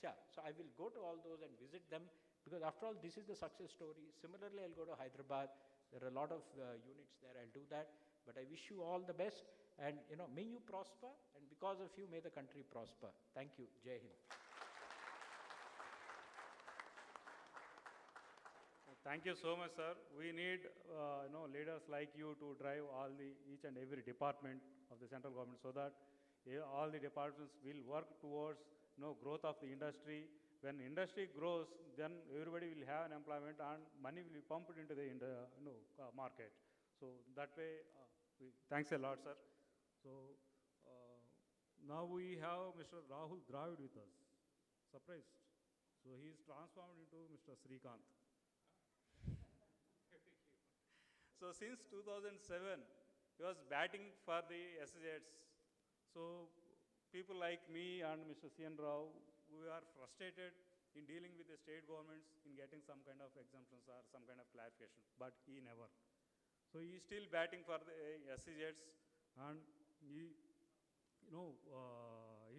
Yeah. So I will go to all those and visit them, because after all, this is the success story. Similarly, I'll go to Hyderabad. There are a lot of units there. I'll do that. But I wish you all the best. And, may you prosper. And because of you, may the country prosper. Thank you. Jai Hind. Thank you so much, sir. We need leaders like you to drive each and every department of the central government, so that all the departments will work towards growth of the industry. When industry grows, then everybody will have an employment and money will be pumped into the market. So that way, thanks a lot, sir. So now we have Mr. Rahul Dravid with us. Surprised. So he is transformed into Mr. Srikanth. So since 2007, he was batting for the SEZs. So people like me and Mr. C.N. Rao, we are frustrated in dealing with the state governments in getting some kind of exemptions or some kind of clarification, but he never. So he is still batting for the SEZs, and he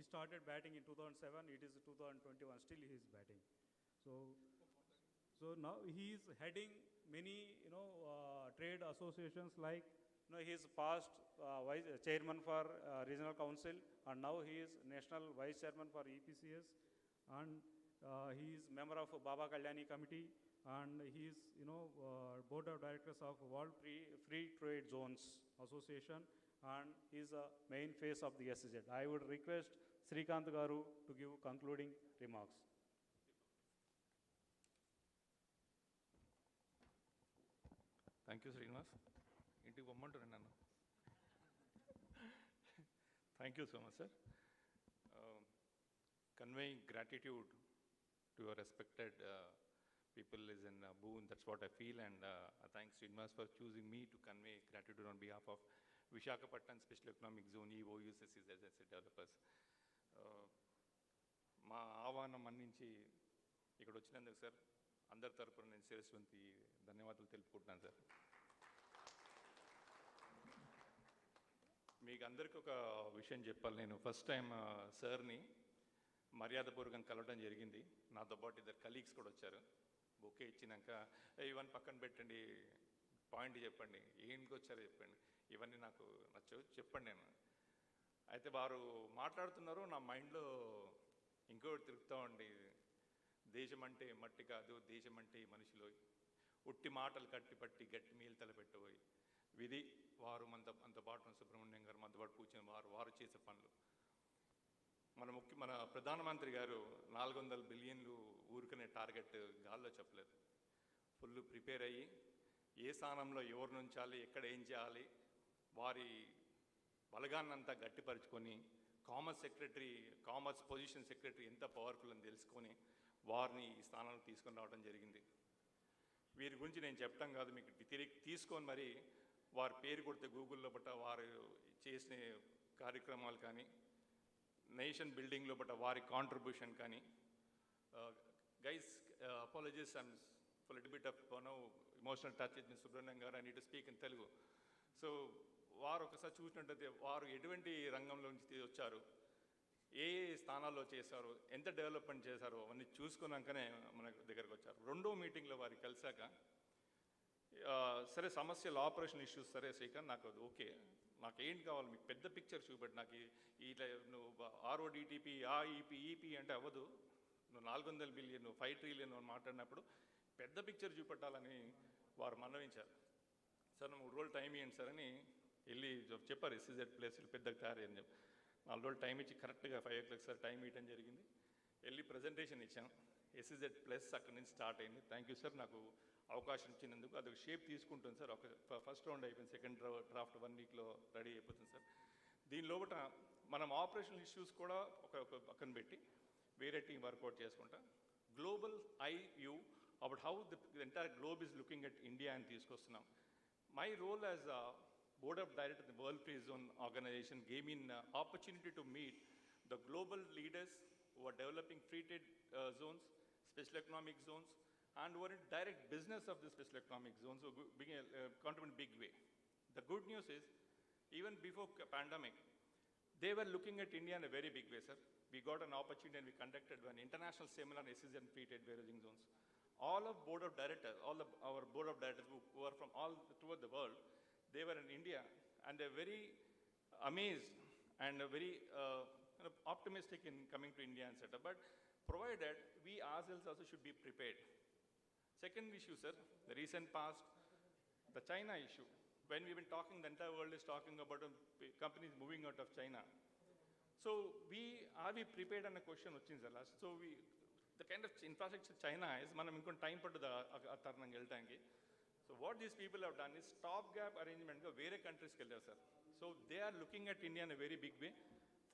started batting in 2007, it is 2021, still he is batting. So now he is heading many, trade associations, like, he is past vice chairman for regional council, and now he is national vice chairman for EPCES, and he is member of Baba Kalyani committee, and he is, board of directors of World Free Trade Zones Association, and he is a main face of the SEZ. I would request Srikanth Garu to give concluding remarks. Thank you, Srinivas. Thank you so much, sir. Conveying gratitude to your respected people is in boon. That's what I feel, and thanks Srinivas for choosing me to convey gratitude on behalf of Visakhapatnam Special Economic Zone, EoUs, SEZs, and developers. మా ఆహ్వానం మన్నించి ఇక్కడ వచ్చినందుకు sir అందరి తరపున నేను శిరస్వంతి ధన్యవాదాలు తెలుపుకుంటున్నాను సార్. మీకు అందరికీ ఒక విషయం చెప్పాలి. నేను ఫస్ట్ టైం సార్ని మర్యాదపూర్వకంగా కలవడం జరిగింది. నాతో పాటు ఇద్దరు కలీగ్స్ కూడా వచ్చారు. బొకే ఇచ్చినాక ఇవన్నీ పక్కన పెట్టండి, పాయింట్ చెప్పండి, ఏంటికి వచ్చారో చెప్పండి, ఇవన్నీ నాకు నచ్చవు, చెప్పండి నేను. అయితే వారు మాట్లాడుతున్నారు, నా మైండ్లో ఇంకోటి తిరుగుతూ ఉండి, దేశం అంటే మట్టి కాదు, దేశం అంటే మనుషులు, ఉట్టి మాటలు కట్టిపట్టి గట్టి మీలు తలపెట్టబోయి విధి వారు మనతో పాటు సుబ్రహ్మణ్యం గారు మనతో పాటు కూర్చొని వారు చేసే పనులు మన ప్రధానమంత్రి గారు 400 బిలియన్లు ఊరుకునే టార్గెట్ గాల్లో చెప్పలేదు. ఫుల్ ప్రిపేర్ అయ్యి ఏ స్థానంలో ఎవరు నుంచాలి, ఎక్కడ ఏం చేయాలి, వారి బలగాన్నంతా గట్టిపరుచుకొని కామర్స్ పొజిషన్ సెక్రటరీ ఎంత పవర్ఫుల్ అని తెలుసుకొని వారిని ఈ స్థానానికి తీసుకొని రావడం జరిగింది. వీరి గురించి నేను చెప్పడం కాదు, మీకు తిరిగి తీసుకొని మరి వారి పేరు కొడితే గూగుల్లో బట్ట వారు చేసిన కార్యక్రమాలు కానీ, నేషన్ బిల్డింగ్లో బట్ట వారి కాంట్రిబ్యూషన్ కానీ, guys apologies and for little bit of emotional touch with Subrahmanyam garu, I need to speak in Telugu. So వారు ఒకసారి చూసినట్టయితే వారు ఎటువంటి రంగంలో నుంచి వచ్చారు, ఏ స్థానాల్లో చేశారు, ఎంత డెవలప్మెంట్ చేశారో అవన్నీ చూసుకున్నాకనే మన దగ్గరకు వచ్చారు. రెండో మీటింగ్లో వారికి కలిసాక సరే సమస్యలు ఆపరేషన్ ఇష్యూస్ సరే శ్రీకాంత్ నాకు అది ఓకే, నాకు ఏంటి కావాలి మీకు పెద్ద పిక్చర్ చూపెట్టి, నాకు ఇట్లా నువ్వు ఆర్ఓడిటిపి ఈపీ అంటే అవ్వదు, నువ్వు 400 బిలియన్ 5 ట్రిలియన్ మాట్లాడినప్పుడు పెద్ద పిక్చర్ చూపెట్టాలని వారు మనవించారు. సార్ 3 రోజులు టైం ఇవ్వండి సార్ అని వెళ్ళి చెప్పారు. SEZ ప్లేస్లు పెద్దగా తయారని చెప్పి 4 రోజులు టైం ఇచ్చి కరెక్ట్గా 5 o'clock సార్ టైం ఇవ్వడం జరిగింది. వెళ్ళి ప్రజెంటేషన్ ఇచ్చాం. SEZ ప్లస్ అక్కడి నుంచి స్టార్ట్ అయింది. థ్యాంక్ యూ సార్ నాకు అవకాశం ఇచ్చినందుకు. అదొక షేప్ తీసుకుంటుంది సార్. ఫస్ట్ రౌండ్ అయిపోయింది, సెకండ్ డ్రాఫ్ట్ 1 weekలో రెడీ అయిపోతుంది సార్. దీని లోపల మనం ఆపరేషనల్ ఇష్యూస్ కూడా ఒక పక్కన పెట్టి వేరే టీం వర్కౌట్ చేసుకుంటా global IU about how the entire globe is looking at India అని తీసుకొస్తున్నాం. My role as Board of Directors of the World Trade Zone organization gave me an opportunity to meet the global leaders who are developing free trade zones, special economic zones, and who are in direct business of the special economic zones, so contribute in a big way. The good news is, even before pandemic, they were looking at India in a very big way, sir. We got an opportunity and we conducted an international seminar on SEZs and free trade warehousing zones. All of Board of Directors, our Board of Directors who are from all throughout the world, they were in India and they're very amazed and very optimistic in coming to India and set up. But provided we ourselves also should be prepared. Second issue, sir, the recent past, the China issue. When we've been talking, the entire world is talking about companies moving out of China. So are we prepared on a question వచ్చింది sir last. So the kind of infrastructure China is, మనం ఇంకొంచెం time పడుతుంది ఆ తరుణంగా వెళ్ళడానికి. So what these people have done is stopgap arrangement ga vere countries ki vellaru sir. So they are looking at India in a very big way.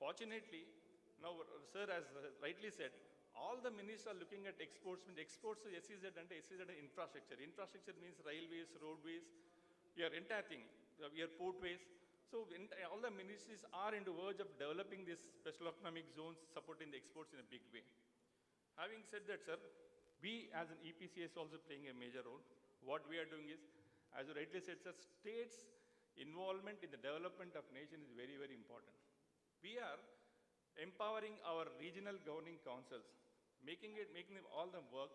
Fortunately, now sir has rightly said, all the ministers are looking at exports. Exports to SEZ and SEZ infrastructure. Infrastructure means railways, roadways, your entire thing, your portways. So all the ministries are in the verge of developing these special economic zones, supporting the exports in a big way. Having said that, sir, we as an EPCES also playing a major role. What we are doing is, as you rightly said, sir, states' involvement in the development of nation is very, very important. We are empowering our regional governing councils, making them all them work,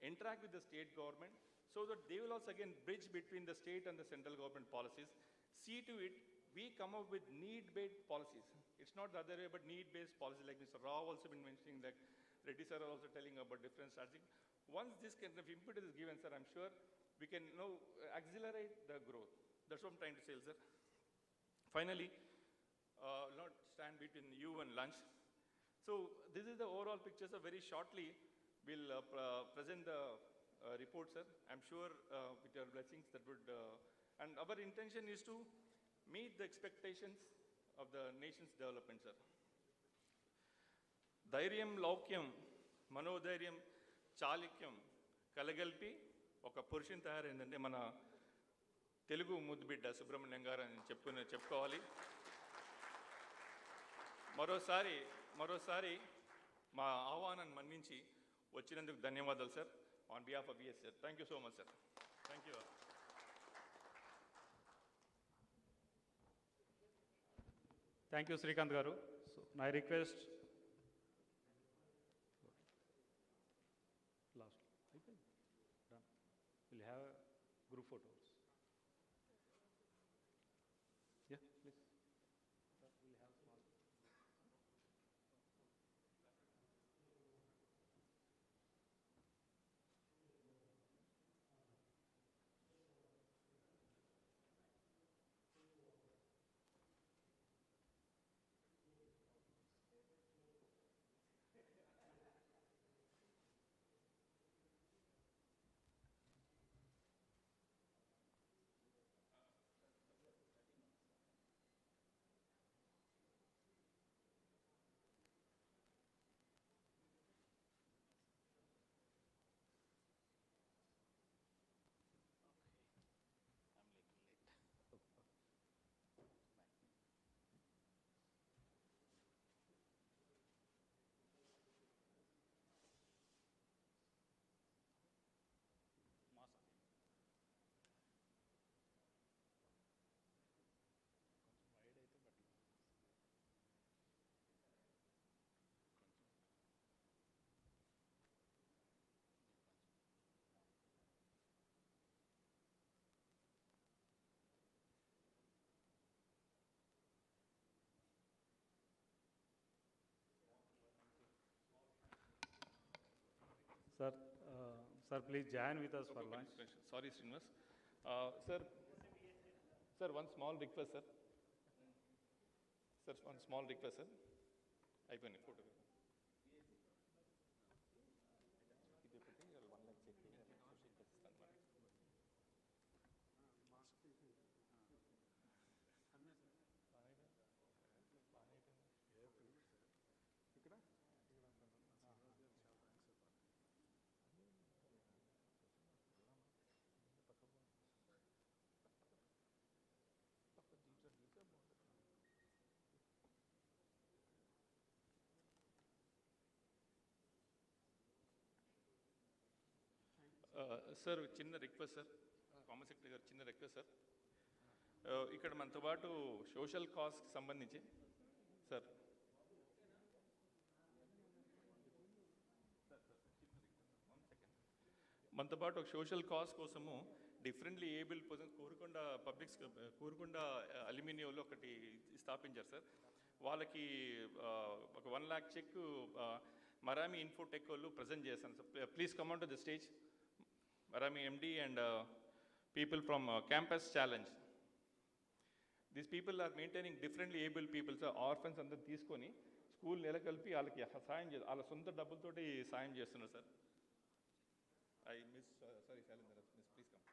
interact with the state government, so that they will also again bridge between the state and the central government policies. See to it, we come up with need-based policies. It's not the other way, but need-based policies, like Mr. Rao also been mentioning, like Reddy sir are also telling about different strategies. Once this kind of impetus is given, sir, I'm sure we can now accelerate the growth. That's what I'm trying to say, sir. Finally, not stand between you and lunch. So this is the overall picture, sir. Very shortly, we'll present the report, sir. I'm sure with your blessings that would, and our intention is to meet the expectations of the nation's development, sir. Dhairyam laukyam, manodhairyam, చాళుక్యం కలగలిపి ఒక పురుషుని తయారైందంటే మన తెలుగు ముద్దుబిడ్డ సుబ్రహ్మణ్యం గారు అని చెప్పుకోవాలి. మరోసారి మా ఆహ్వానాన్ని మన్నించి వచ్చినందుకు ధన్యవాదాలు sir. On behalf of VS sir, thank you so much sir. Thank you. Thank you Srikanth గారు. సో నా request last. Done. We'll have group photos. Yeah, please. We'll have small. Sir, sir, please join with us for Okay, lunch. Sorry, Srinivas. Sir, one small request, sir. Sir, one small request, sir. అయిపోయింది photo ఇది ఒకటి 1 lakh check ఇస్తాను మరి ఇక్కడ sir చిన్న request sir commerce secretary గారు చిన్న request sir ఇక్కడ మనతో పాటు సోషల్ కాస్ట్కి సంబంధించి సార్ మనతో పాటు ఒక సోషల్ కాజ్ కోసము డిఫరెంట్లీ ఏబుల్ పర్సన్ కోరుకొండ అల్యూమినియంలో ఒకటి స్థాపించారు సార్ వాళ్ళకి ఒక 1 lakh చెక్ మరామి ఇన్ఫోటెక్ వాళ్ళు ప్రజెంట్ చేశాను sir please come on to the stage Marami MD and people from campus challenge these people are maintaining differently able people sir orphans అందరూ తీసుకొని స్కూల్ నెలకొల్పి వాళ్ళకి సాయం వాళ్ళ సొంత డబ్బులతోటి సాయం చేస్తున్నారు sir I miss, sorry, Shalindra, miss, please come.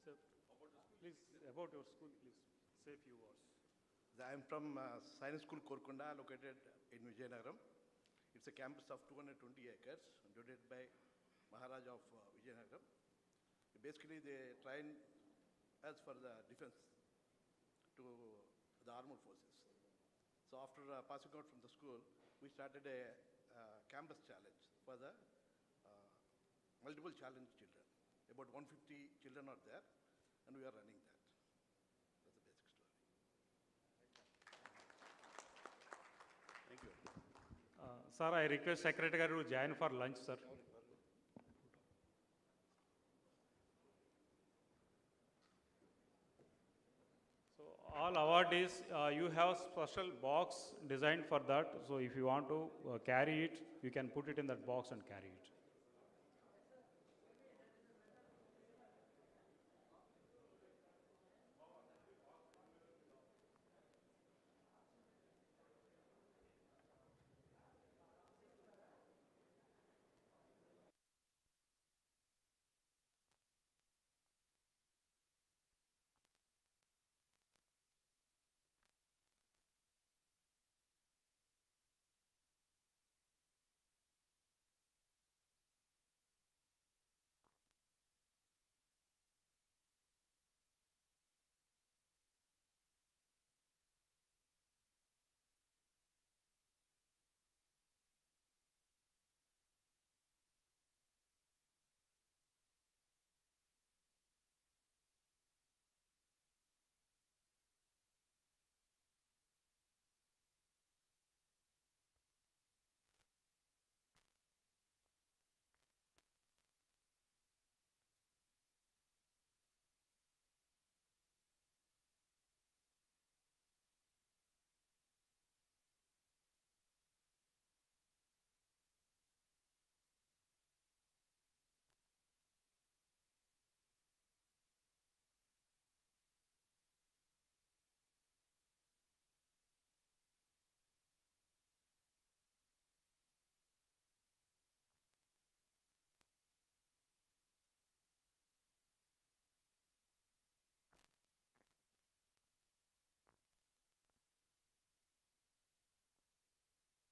Sir, please, about your school, please, say a few words. I am from Science School Korkonda, located in Vijayanagaram. It's a campus of 220 acres, donated by Maharaj of Vijayanagaram. Basically, they train us for the defense to the armed forces. So after passing out from the school, we started a campus challenge for the multiple challenge children. About 150 children are there, and we are running that. That's the basic story. Thank you. Sir, I request Secretary to join for lunch, sir. So all awardees, you have special box designed for that. So if you want to carry it, you can put it in that box and carry it.